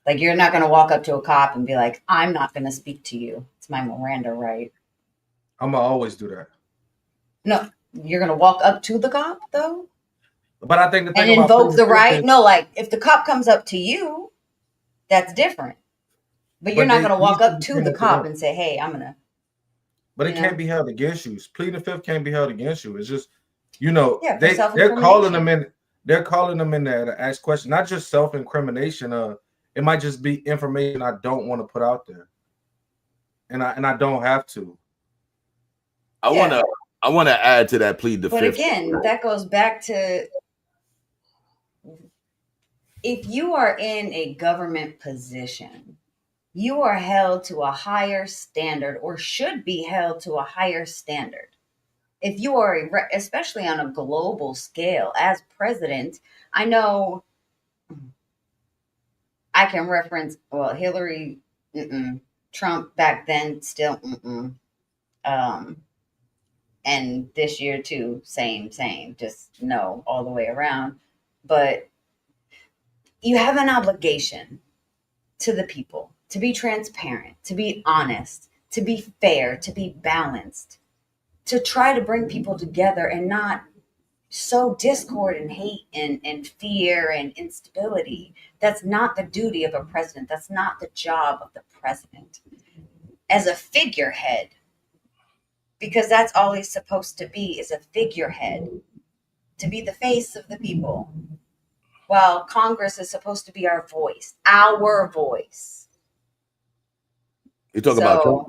Like, you're not going to walk up to a cop and be like, I'm not going to speak to you. It's my Miranda right. I'm going to always do that. No, you're going to walk up to the cop, though? But I think the thing and about invoke the right? No, like, if the cop comes up to you, that's different. But you're not going to walk up to the cop and say, hey, I'm going to. But it can't be held against you. Pleading the fifth can't be held against you. It's just, they're calling them in. They're calling them in there to ask questions, not just self-incrimination. It might just be information I don't want to put out there, and I don't have to. I want to add to that plead the fifth. But again, that goes back to if you are in a government position, you are held to a higher standard, or should be held to a higher standard. If you are, especially on a global scale, as president, I know I can reference, Hillary, Trump back then, still, and this year too, same, just no, all the way around. But you have an obligation to the people to be transparent, to be honest, to be fair, to be balanced, to try to bring people together and not sow discord and hate and fear and instability. That's not the duty of a president. That's not the job of the president. As a figurehead, because that's all he's supposed to be, is a figurehead, to be the face of the people. While Congress is supposed to be our voice. You talking about Trump?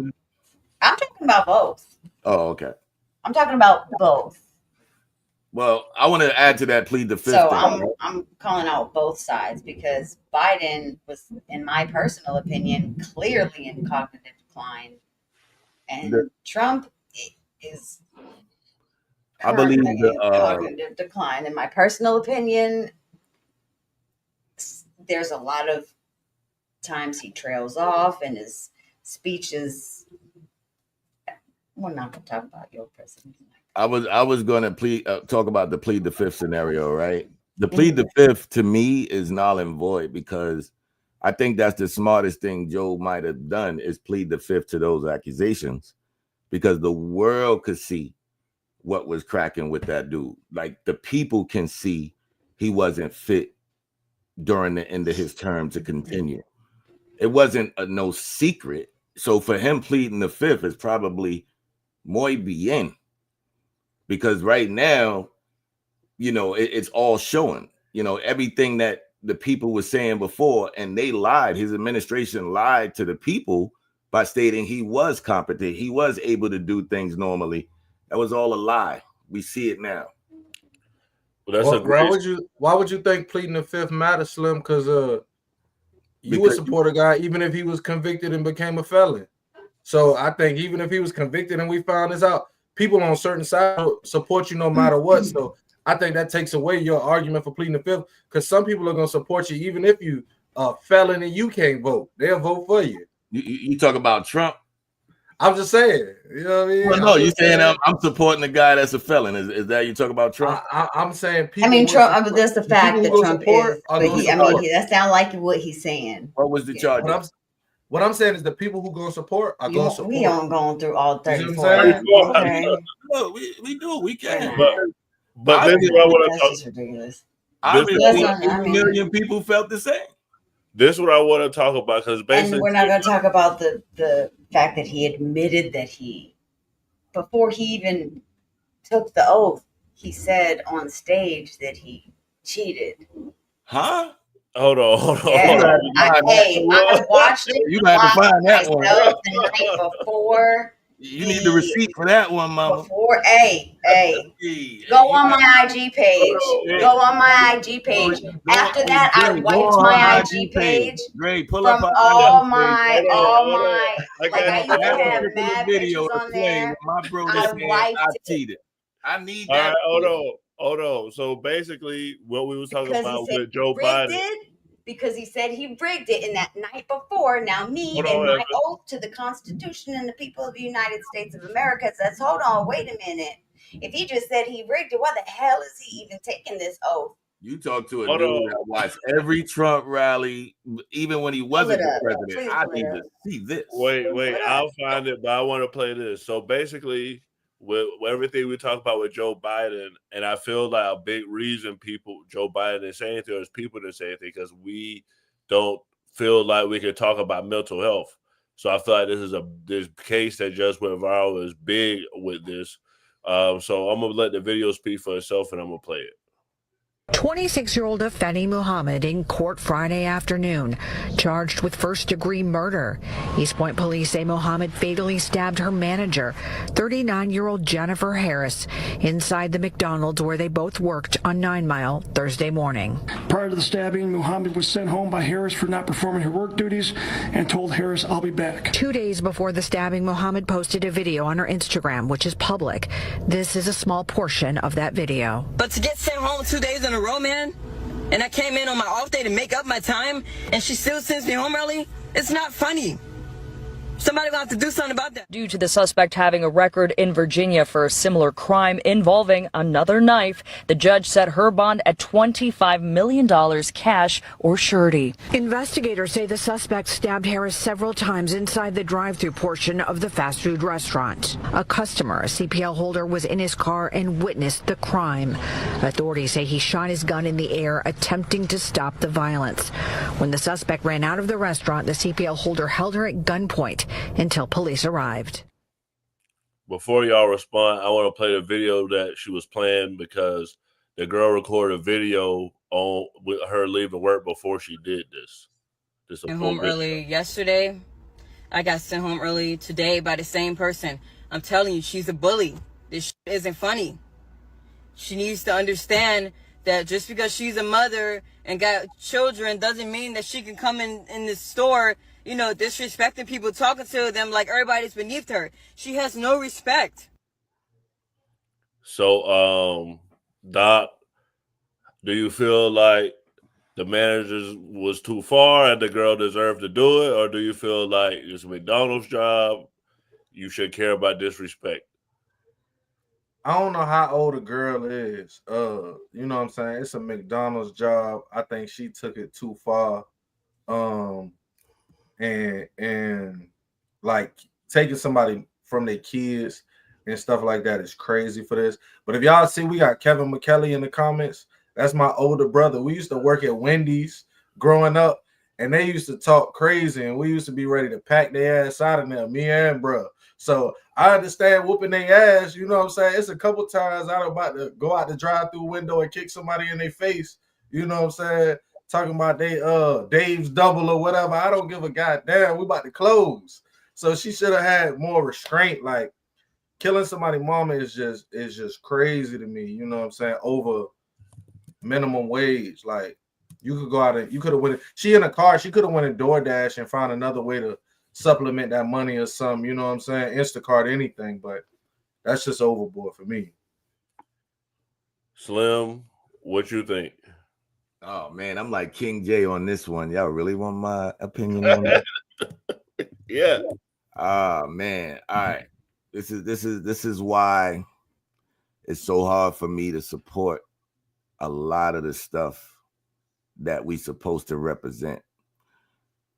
I'm talking about both. Oh, okay. I'm talking about both. Well, I want to add to that plead the fifth. So I'm calling out both sides, because Biden was, in my personal opinion, clearly in cognitive decline, and Trump is I believe cognitive decline. In my personal opinion, there's a lot of times he trails off, and his speeches. We're not going to talk about your president. I was going to talk about the plead the fifth scenario, right? The plead the fifth to me is null and void because I think that's the smartest thing Joe might have done is plead the fifth to those accusations because the world could see what was cracking with that dude. Like the people can see he wasn't fit during the end of his term to continue. It wasn't no secret. So for him pleading the fifth is probably muy bien. Because right now, you know, it's all showing, you know, everything that the people were saying before, and they lied. His administration lied to the people by stating he was competent. He was able to do things normally. That was all a lie. We see it now. Well, that's why would you think pleading the fifth matters, Slim? Because you would support a guy even if he was convicted and became a felon. So I think even if he was convicted and we found this out, people on certain sides support you no matter what. So I think that takes away your argument for pleading the fifth because some people are going to support you even if you a felon and you can't vote. They'll vote for you. You talk about Trump? I'm just saying. You know what I mean? Well, no, you're saying I'm supporting the guy that's a felon. Is that you talk about Trump? I'm saying people. I mean, Trump. But there's the fact that Trump is. But that sounds like what he's saying. What was the charge? What I'm saying is the people who gonna support are gonna support. We aren't going through all 34. Okay. No, we do. We can. But this is what I want to talk. That's ridiculous. I mean, 1 million people felt the same. This is what I want to talk about because basically, and we're not going to talk about the fact that he admitted that before he even took the oath, he said on stage that he cheated. Huh? Hold on. I watched it. You got to find that one. The night before. You need the receipt for that one, mama. Go on my IG page. Go on my IG page. After that, I wiped my IG page from all my. Like I used to have mad pictures on there. My bro I cheated. I need that. All right, hold on. So basically, what we was talking about with Joe Biden. Because he said he rigged it in that night before. Now me and my oath to the Constitution and the people of the United States of America says, hold on, wait a minute. If he just said he rigged it, why the hell is he even taking this oath? You talk to a dude that watched every Trump rally, even when he wasn't the president. I need to see this. Wait, I'll find it, but I want to play this. So basically, with everything we talk about with Joe Biden, and I feel like a big reason Joe Biden didn't say anything, or people didn't say anything, because we don't feel like we can talk about mental health. So I feel like this case that just went viral is big with this. So I'm gonna let the video speak for itself, and I'm gonna play it. 26-year-old Afeni Muhammad in court Friday afternoon, charged with first-degree murder. East Point police say Muhammad fatally stabbed her manager, 39-year-old Jennifer Harris, inside the McDonald's where they both worked on 9 Mile Thursday morning. Prior to the stabbing, Muhammad was sent home by Harris for not performing her work duties and told Harris, "I'll be back." 2 days before the stabbing, Muhammad posted a video on her Instagram, which is public. This is a small portion of that video. But to get sent home 2 days in a row, man, and I came in on my off day to make up my time, and she still sends me home early, it's not funny. Somebody will have to do something about that. Due to the suspect having a record in Virginia for a similar crime involving another knife, the judge set her bond at $25 million cash or surety. Investigators say the suspect stabbed Harris several times inside the drive-thru portion of the fast food restaurant. A customer, a CPL holder, was in his car and witnessed the crime. Authorities say he shot his gun in the air, attempting to stop the violence. When the suspect ran out of the restaurant, the CPL holder held her at gunpoint until police arrived. Before y'all respond, I want to play the video that she was playing because the girl recorded a video with her leaving work before she did this. Sent home early yesterday. I got sent home early today by the same person. I'm telling you, she's a bully. This shit isn't funny. She needs to understand that just because she's a mother and got children doesn't mean that she can come in this store, you know, disrespecting people, talking to them like everybody's beneath her. She has no respect. So, Doc, do you feel like the manager was too far and the girl deserved to do it, or do you feel like it's McDonald's job? You should care about disrespect. I don't know how old a girl is. You know what I'm saying? It's a McDonald's job. I think she took it too far. And like taking somebody from their kids and stuff like that is crazy for this. But if y'all see, we got Kevin McKelly in the comments. That's my older brother. We used to work at Wendy's growing up, and they used to talk crazy, and we used to be ready to pack their ass out of there, me and bro. So I understand whooping their ass. You know what I'm saying? It's a couple times I'm about to go out the drive-through window and kick somebody in their face. You know what I'm saying? Talking about they Dave's double or whatever. I don't give a goddamn. We about to close. So she should have had more restraint. Like killing somebody's mama is just crazy to me. You know what I'm saying? Over minimum wage. Like you could go out and you could have went. She in a car. She could have went in DoorDash and found another way to supplement that money or something. You know what I'm saying? Instacart, anything. But that's just overboard for me. Slim, what you think? Oh man, I'm like King J on this one. Y'all really want my opinion on that? Yeah. Ah man. All right. This is why it's so hard for me to support a lot of the stuff that we supposed to represent.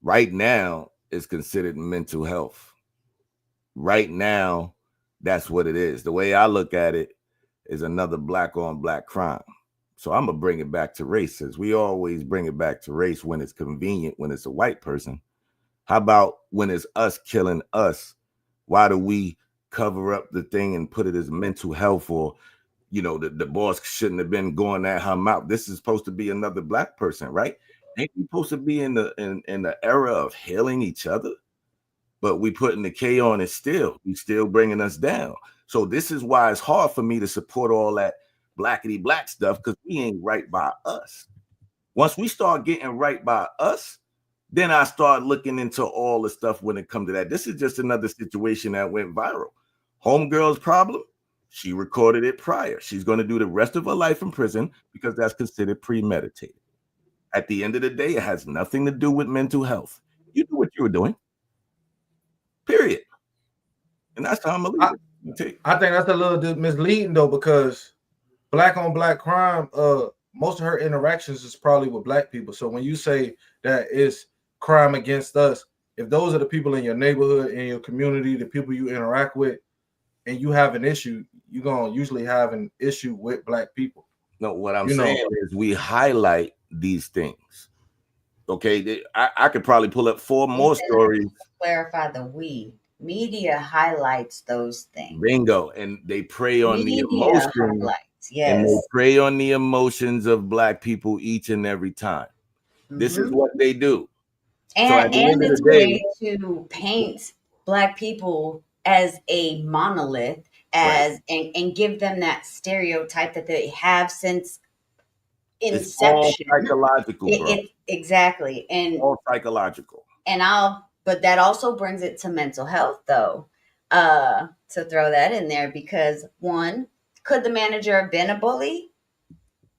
Right now, it's considered mental health. Right now, that's what it is. The way I look at it is another black on black crime. So I'm going to bring it back to race, since we always bring it back to race when it's convenient, when it's a white person. How about when it's us killing us? Why do we cover up the thing and put it as mental health, or, you know, the boss shouldn't have been going at her mouth? This is supposed to be another black person, right? Ain't we supposed to be in the era of healing each other? But we putting the K on it still. We still bringing us down. So this is why it's hard for me to support all that blackity black stuff, because we ain't right by us. Once we start getting right by us, then I start looking into all the stuff when it comes to that. This is just another situation that went viral. Homegirl's problem, she recorded it prior. She's going to do the rest of her life in prison because that's considered premeditated. At the end of the day, it has nothing to do with mental health. You knew what you were doing. Period. And that's how I'm going to leave it. I think that's a little misleading, though, because black on black crime, most of her interactions is probably with black people. So when you say that it's crime against us, if those are the people in your neighborhood, in your community, the people you interact with, and you have an issue, you're going to usually have an issue with black people. No, what I'm saying is we highlight these things. Okay, I could probably pull up 4 more stories. Clarify the we. Media highlights those things. Bingo. And they prey on the emotions. Yes. And they prey on the emotions of black people each and every time. This is what they do. And it's a way to paint black people as a monolith, as and give them that stereotype that they have since inception. It's all psychological, bro. Exactly. And all psychological. But that also brings it to mental health, though, to throw that in there, because one, could the manager have been a bully?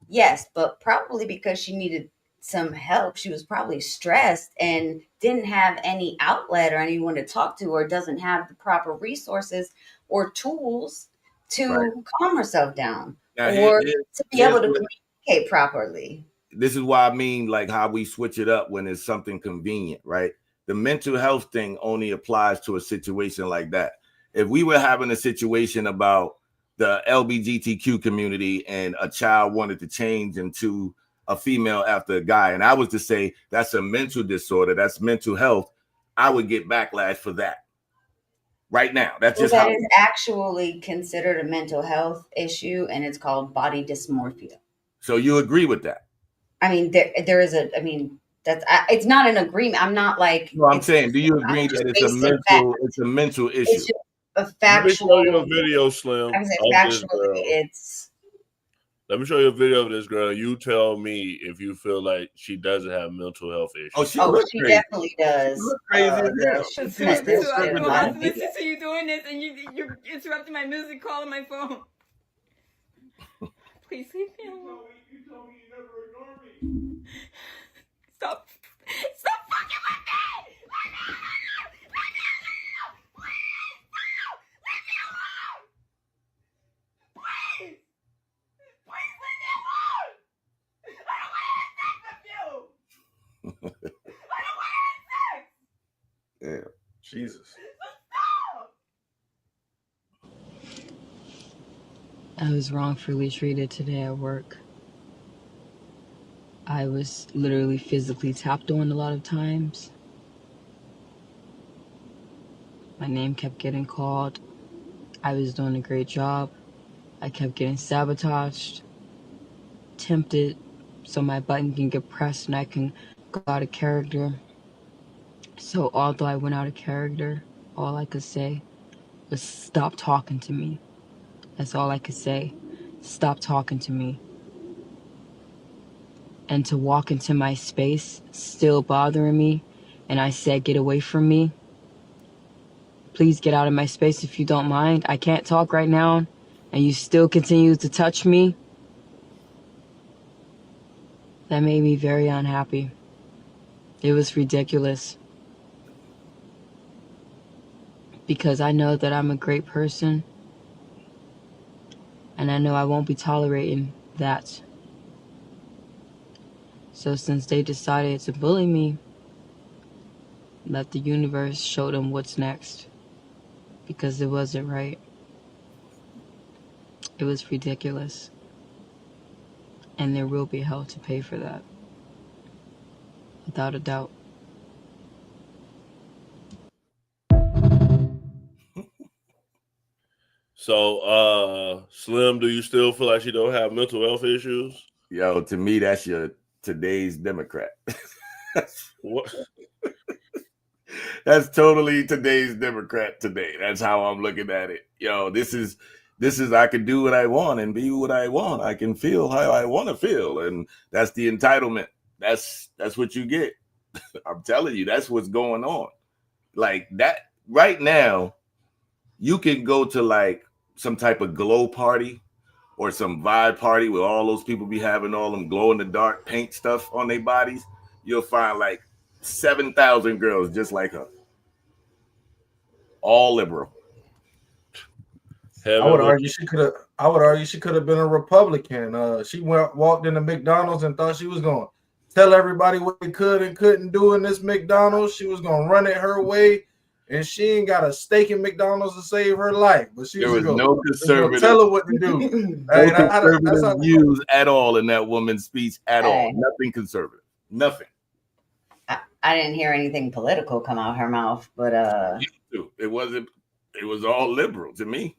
Yes, but probably because she needed some help. She was probably stressed and didn't have any outlet or anyone to talk to, or doesn't have the proper resources or tools to calm herself down, or to be able to communicate properly. This is why I mean, like, how we switch it up when it's something convenient, right? The mental health thing only applies to a situation like that. If we were having a situation about the LGBTQ community and a child wanted to change into a female after a guy, and I was to say that's a mental disorder, that's mental health, I would get backlash for that. Right now, that's just that is actually considered a mental health issue, and it's called body dysmorphia. So you agree with that? I mean, there is a. I mean, that's it's not an agreement. I'm not like. No, I'm saying, do you agree that it's a mental issue? It's a factual. Let me show you a video, Slim. I say factually, it's Let me show you a video of this girl. You tell me if you feel like she doesn't have mental health issues. She definitely does. She look crazy as hell. Listen to you doing this, and you're interrupting my music call on my phone. Please leave me alone. You told me you never ignore me. Stop fucking with me! Please! Please leave me alone! I don't want to have sex with you! I don't want to have sex! Yeah, Jesus. I was wrongfully treated today at work. I was literally physically tapped on a lot of times. My name kept getting called. I was doing a great job. I kept getting sabotaged, tempted, so my button can get pressed and I can go out of character. So although I went out of character, all I could say was stop talking to me. That's all I could say. Stop talking to me. And to walk into my space, still bothering me, and I said, get away from me. Please get out of my space if you don't mind. I can't talk right now, and you still continue to touch me. That made me very unhappy. It was ridiculous. Because I know that I'm a great person, and I know I won't be tolerating that. So since they decided to bully me, let the universe show them what's next. Because it wasn't right. It was ridiculous. And there will be hell to pay for that. Without a doubt. So, Slim, do you still feel like she don't have mental health issues? Yo, to me, that's your today's Democrat. What? That's totally today's Democrat today. That's how I'm looking at it. Yo, this is I can do what I want and be what I want. I can feel how I want to feel, and that's the entitlement. That's what you get. I'm telling you, that's what's going on. Like that right now, you can go to like some type of glow party or some vibe party where all those people be having all them glow in the dark paint stuff on their bodies. You'll find like 7,000 girls just like her. All liberal. I would argue she could have been a Republican. She walked into McDonald's and thought she was going to tell everybody what they could and couldn't do in this McDonald's. She was going to run it her way, and she ain't got a steak in McDonald's to save her life. But she was no conservative. Tell her what to do. Conservative views at all in that woman's speech at all. Nothing conservative. Nothing. I didn't hear anything political come out her mouth, but it was all liberal to me.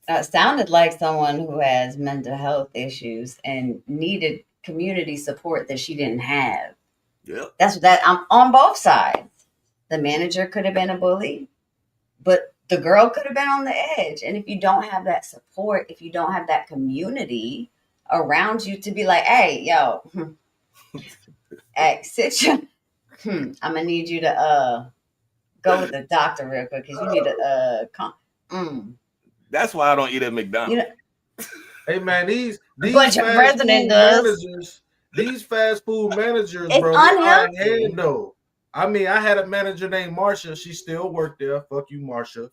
It sounded like someone who has mental health issues and needed community support that she didn't have. Yeah. I'm on both sides. The manager could have been a bully, but the girl could have been on the edge. And if you don't have that support, if you don't have that community around you to be like, hey, yo, hey, sit you. I'm gonna need you to go with the doctor real quick because you need to That's why I don't eat at McDonald's. You know, hey man, these bunch of president managers, these fast food managers, it's bro, unhealthy. Though. I mean, I had a manager named Marsha. She still worked there. Fuck you, Marsha.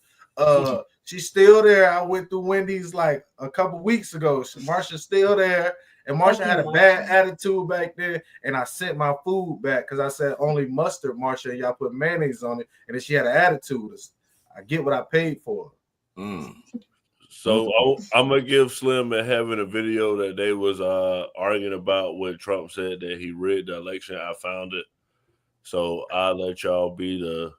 She's still there. I went through Wendy's like a couple weeks ago. Marsha's still there. And Marsha had a bad attitude back there, and I sent my food back because I said only mustard, Marsha, and y'all put mayonnaise on it. And then she had an attitude. I get what I paid for. So I'm gonna give Slim and Heaven a video that they was arguing about when Trump said that he rigged the election. I found it, so I'll let y'all be the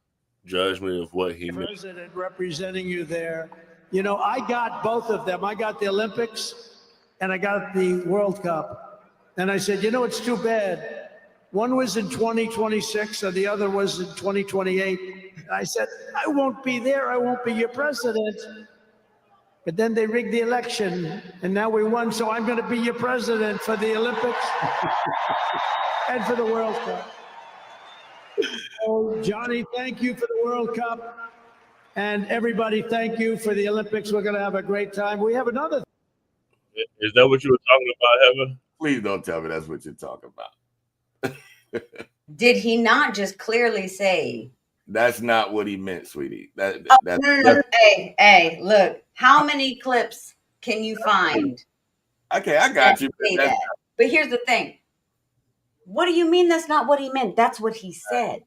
judgment of what he meant. President representing you there. You know, I got both of them. I got the Olympics and I got the World Cup. And I said, you know, it's too bad. One was in 2026 and the other was in 2028. I said, I won't be there. I won't be your president. But then they rigged the election, and now we won. So I'm going to be your president for the Olympics and for the World Cup. Oh, Johnny, thank you for the World Cup. And everybody, thank you for the Olympics. We're going to have a great time. We have another. Is that what you were talking about, Heather? Please don't tell me that's what you're talking about. Did he not just clearly say? That's not what he meant, sweetie. That's No. Hey, look. How many clips can you find? Okay, I got you. But here's the thing. What do you mean that's not what he meant? That's what he said.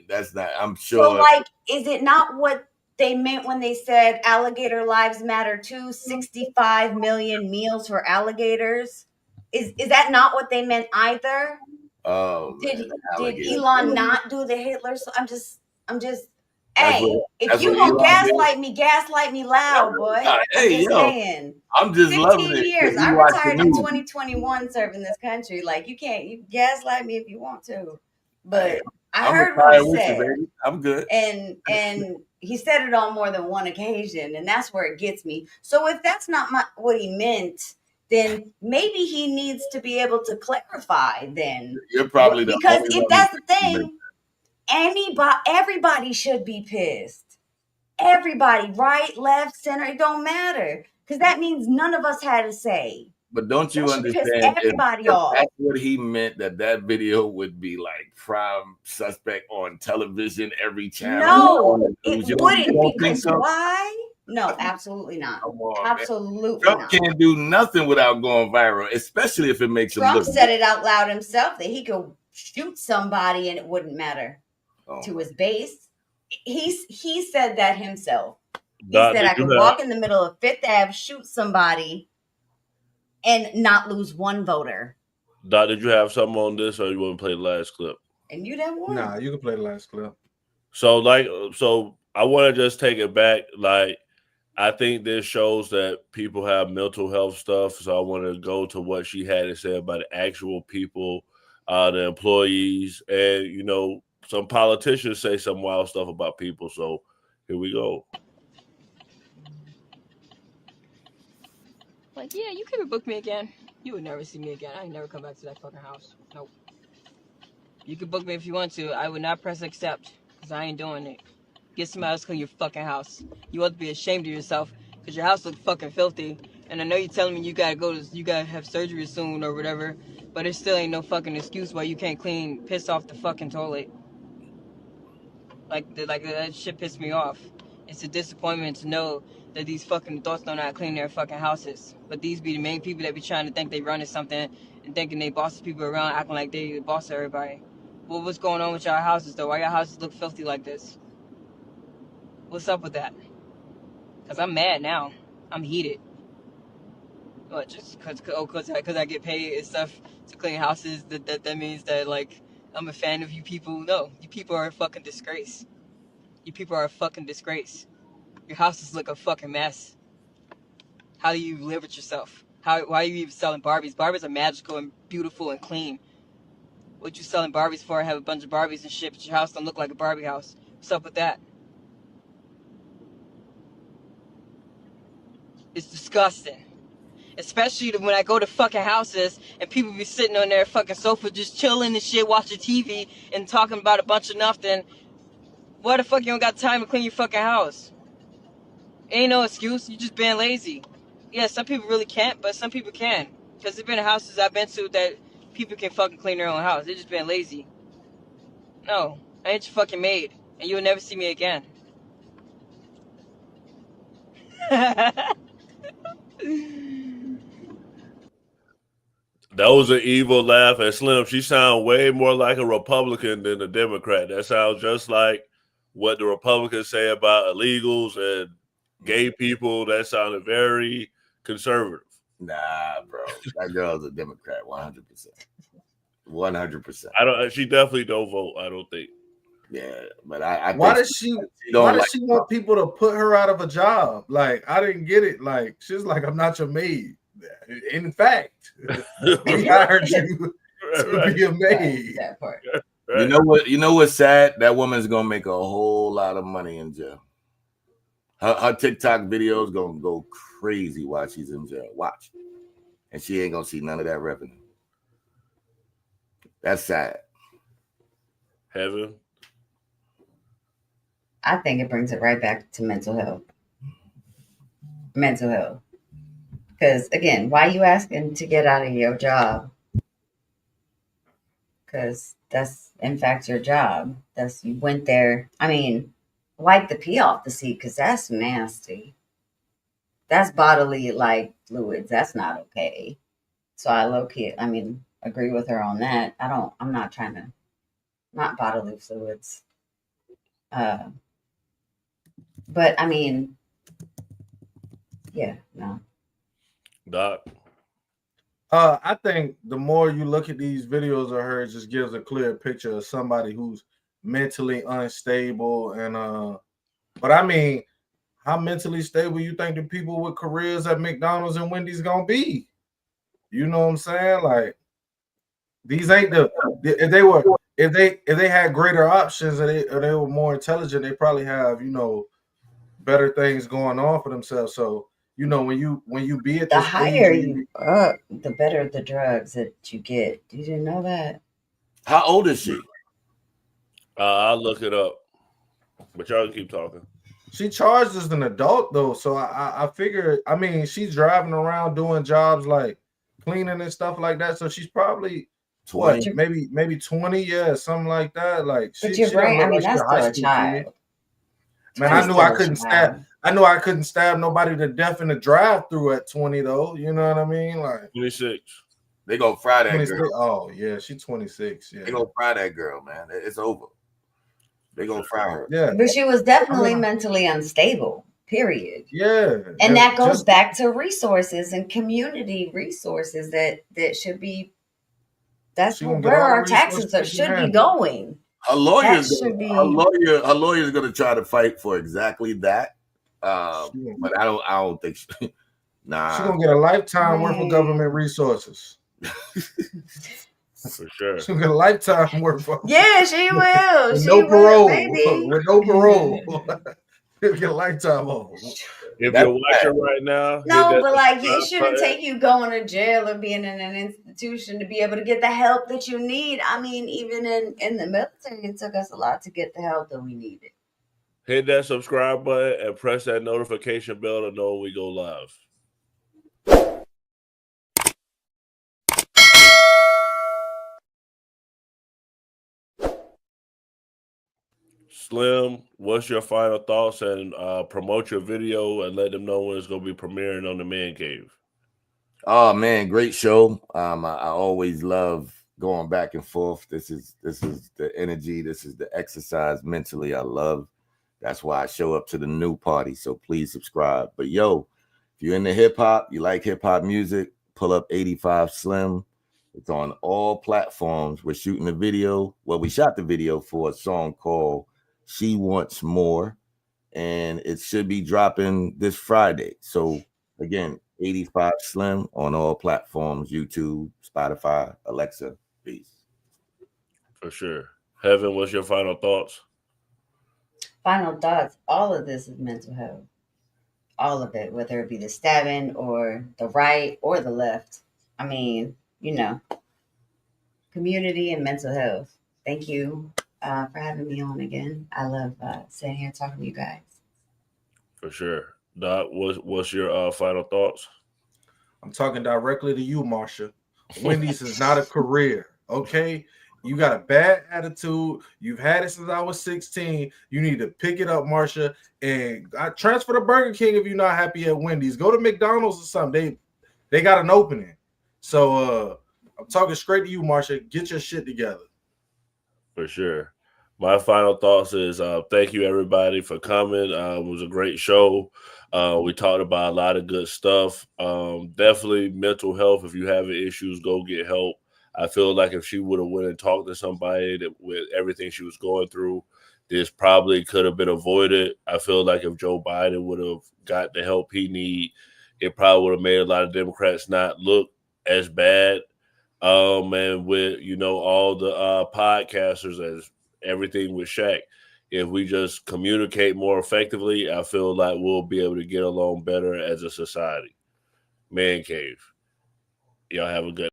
That's not, I'm sure. So, like, is it not what they meant when they said alligator lives matter too? 65 million meals for alligators. Is that not what they meant either? Oh, did Elon not do the Hitler? So I'm just hey, if you gonna gaslight me loud, boy. Hey, saying. I'm just 15 loving it. years. I retired in 2021 serving this country. Like, you gaslight me if you want to. But I heard what he said. Baby. I'm good. And he said it on more than one occasion, and that's where it gets me. So if that's not what he meant, then maybe he needs to be able to clarify then. You're probably the because only if one that's the thing, everybody should be pissed. Everybody, right, left, center, it don't matter. Because that means none of us had a say. But don't you understand? Everybody off. That's what he meant. That video would be like prime suspect on television, every channel. No, it wouldn't. Because why? No, absolutely not. Absolutely Trump not. can't do nothing without going viral, especially if it makes him Trump look. said it out loud himself that he could shoot somebody and it wouldn't matter to his base. He said that himself. He said I could walk in the middle of Fifth Ave, shoot somebody, and not lose one voter. Doc, did you have something on this, or you want to play the last clip? And you didn't want. Nah, you can play the last clip. So I want to just take it back. Like, I think this shows that people have mental health stuff. So I want to go to what she had to say about the actual people, the employees, and some politicians say some wild stuff about people. So here we go. Like, yeah, you could book me again. You would never see me again. I ain't never come back to that fucking house. Nope. You could book me if you want to. I would not press accept because I ain't doing it. Get somebody else to clean your fucking house. You ought to be ashamed of yourself because your house looks fucking filthy. And I know you're telling me you gotta have surgery soon or whatever, but it still ain't no fucking excuse why you can't piss off the fucking toilet. Like that shit pissed me off. It's a disappointment to know that these fucking adults don't know how to clean their fucking houses. But these be the main people that be trying to think they running something and thinking they boss people around, acting like they the boss of everybody. Well, what's going on with y'all houses though? Why y'all houses look filthy like this? What's up with that? Cause I'm mad now. I'm heated. What? Just cause I get paid and stuff to clean houses. That means that like I'm a fan of you people. No, you people are a fucking disgrace. You people are a fucking disgrace. Your houses look a fucking mess. How do you live with yourself? Why are you even selling Barbies? Barbies are magical and beautiful and clean. What you selling Barbies for? I have a bunch of Barbies and shit, but your house don't look like a Barbie house. What's up with that? It's disgusting. Especially when I go to fucking houses and people be sitting on their fucking sofa just chilling and shit, watching TV and talking about a bunch of nothing. Why the fuck you don't got time to clean your fucking house? Ain't no excuse. You just being lazy. Yeah, some people really can't, but some people can. Because there's been houses I've been to that people can fucking clean their own house. They're just being lazy. No, I ain't your fucking maid. And you'll never see me again. That was an evil laugh at Slim. She sounds way more like a Republican than a Democrat. That sounds just like what the Republicans say about illegals and gay people. That sounded very conservative. Nah, bro. That girl's a Democrat, 100%. 100%. She definitely don't vote, I don't think. Yeah, but I why does she want people to put her out of a job? Like, I didn't get it. Like, she's like, I'm not your maid. In fact, we hired you to be a maid. That part. You know what's sad? That woman's gonna make a whole lot of money in jail. Her TikTok videos gonna go crazy while she's in jail. Watch. And she ain't gonna see none of that revenue. That's sad. Heaven. I think it brings it right back to mental health. Mental health. Because again, why are you asking to get out of your job? Because that's in fact your job. That's you went there. I mean, wipe the pee off the seat because that's nasty. That's bodily like fluids. That's not okay. So I agree with her on that. I'm not trying to, not bodily fluids. But I mean, yeah, no. Doc. I think the more you look at these videos of her, it just gives a clear picture of somebody who's mentally unstable. And but I mean, how mentally stable you think the people with careers at McDonald's and Wendy's gonna be? You know what I'm saying? Like, these ain't if they had greater options or they were more intelligent, they probably have, better things going on for themselves. So, when you be at The this higher age, you up, the better the drugs that you get. You didn't know that? How old is she? I'll look it up. But y'all keep talking. she charged as an adult though, so I figure. I mean, she's driving around doing jobs like cleaning and stuff like that. So she's probably 20, maybe 20, yeah, something like that. Like, But she your don't brain, look I mean, like she's that's a high still a school kid. child. Man, I knew I couldn't stab nobody to death in the drive-through at 20 though. You know what I mean? Like 26. They gonna fry that 26. girl. Oh yeah, she's 26. Yeah, They gonna fry that girl, man. It's over. They gonna fry her. Yeah, But she was definitely mentally unstable, period. Yeah. And that goes back to resources and community resources that should be, that's She gonna get where all the our taxes resources she should be can. going. Her lawyer's gonna try to fight for exactly that. But I don't think nah. She's gonna get a lifetime worth of government resources. For sure. She'll get a lifetime worth of Yeah, she will. with She no will, parole. baby. With no parole. She'll get a lifetime of them. If you're watching right now, No, but like it shouldn't take you going to jail or being in an institution to be able to get the help that you need. I mean, even in the military, it took us a lot to get the help that we needed. hit that subscribe button and press that notification bell to know when we go live. Slim, what's your final thoughts, and promote your video and let them know when it's going to be premiering on the Man Cave. Oh man, great show. I always love going back and forth. This is the energy. This is the exercise mentally I love. That's why I show up to the new party. So please subscribe. But yo, if you're into hip hop, you like hip hop music, pull up 85 Slim. It's on all platforms. We're shooting a video. Well, we shot the video for a song called She Wants More, and it should be dropping this Friday. So again, 85 Slim on all platforms, YouTube, Spotify, Alexa. Peace. For sure. Heaven, what's your final thoughts? Final thoughts. All of this is mental health. All of it, whether it be the stabbing or the right or the left. I mean, community and mental health. Thank you for having me on again. I love sitting here talking to you guys. For sure. Doc, what's your final thoughts? I'm talking directly to you, Marsha. Wendy's is not a career, okay? You got a bad attitude. You've had it since I was 16. You need to pick it up, Marsha, and transfer to Burger King if you're not happy at Wendy's. Go to McDonald's or something. They got an opening. So I'm talking straight to you, Marsha. Get your shit together. For sure. My final thoughts is thank you, everybody, for coming. It was a great show. We talked about a lot of good stuff. Definitely mental health. If you have issues, go get help. I feel like if she would have went and talked to somebody with everything she was going through, this probably could have been avoided. I feel like if Joe Biden would have got the help he need, it probably would have made a lot of Democrats not look as bad. And with all the podcasters, as everything with Shaq, if we just communicate more effectively, I feel like we'll be able to get along better as a society. Man cave. Y'all have a good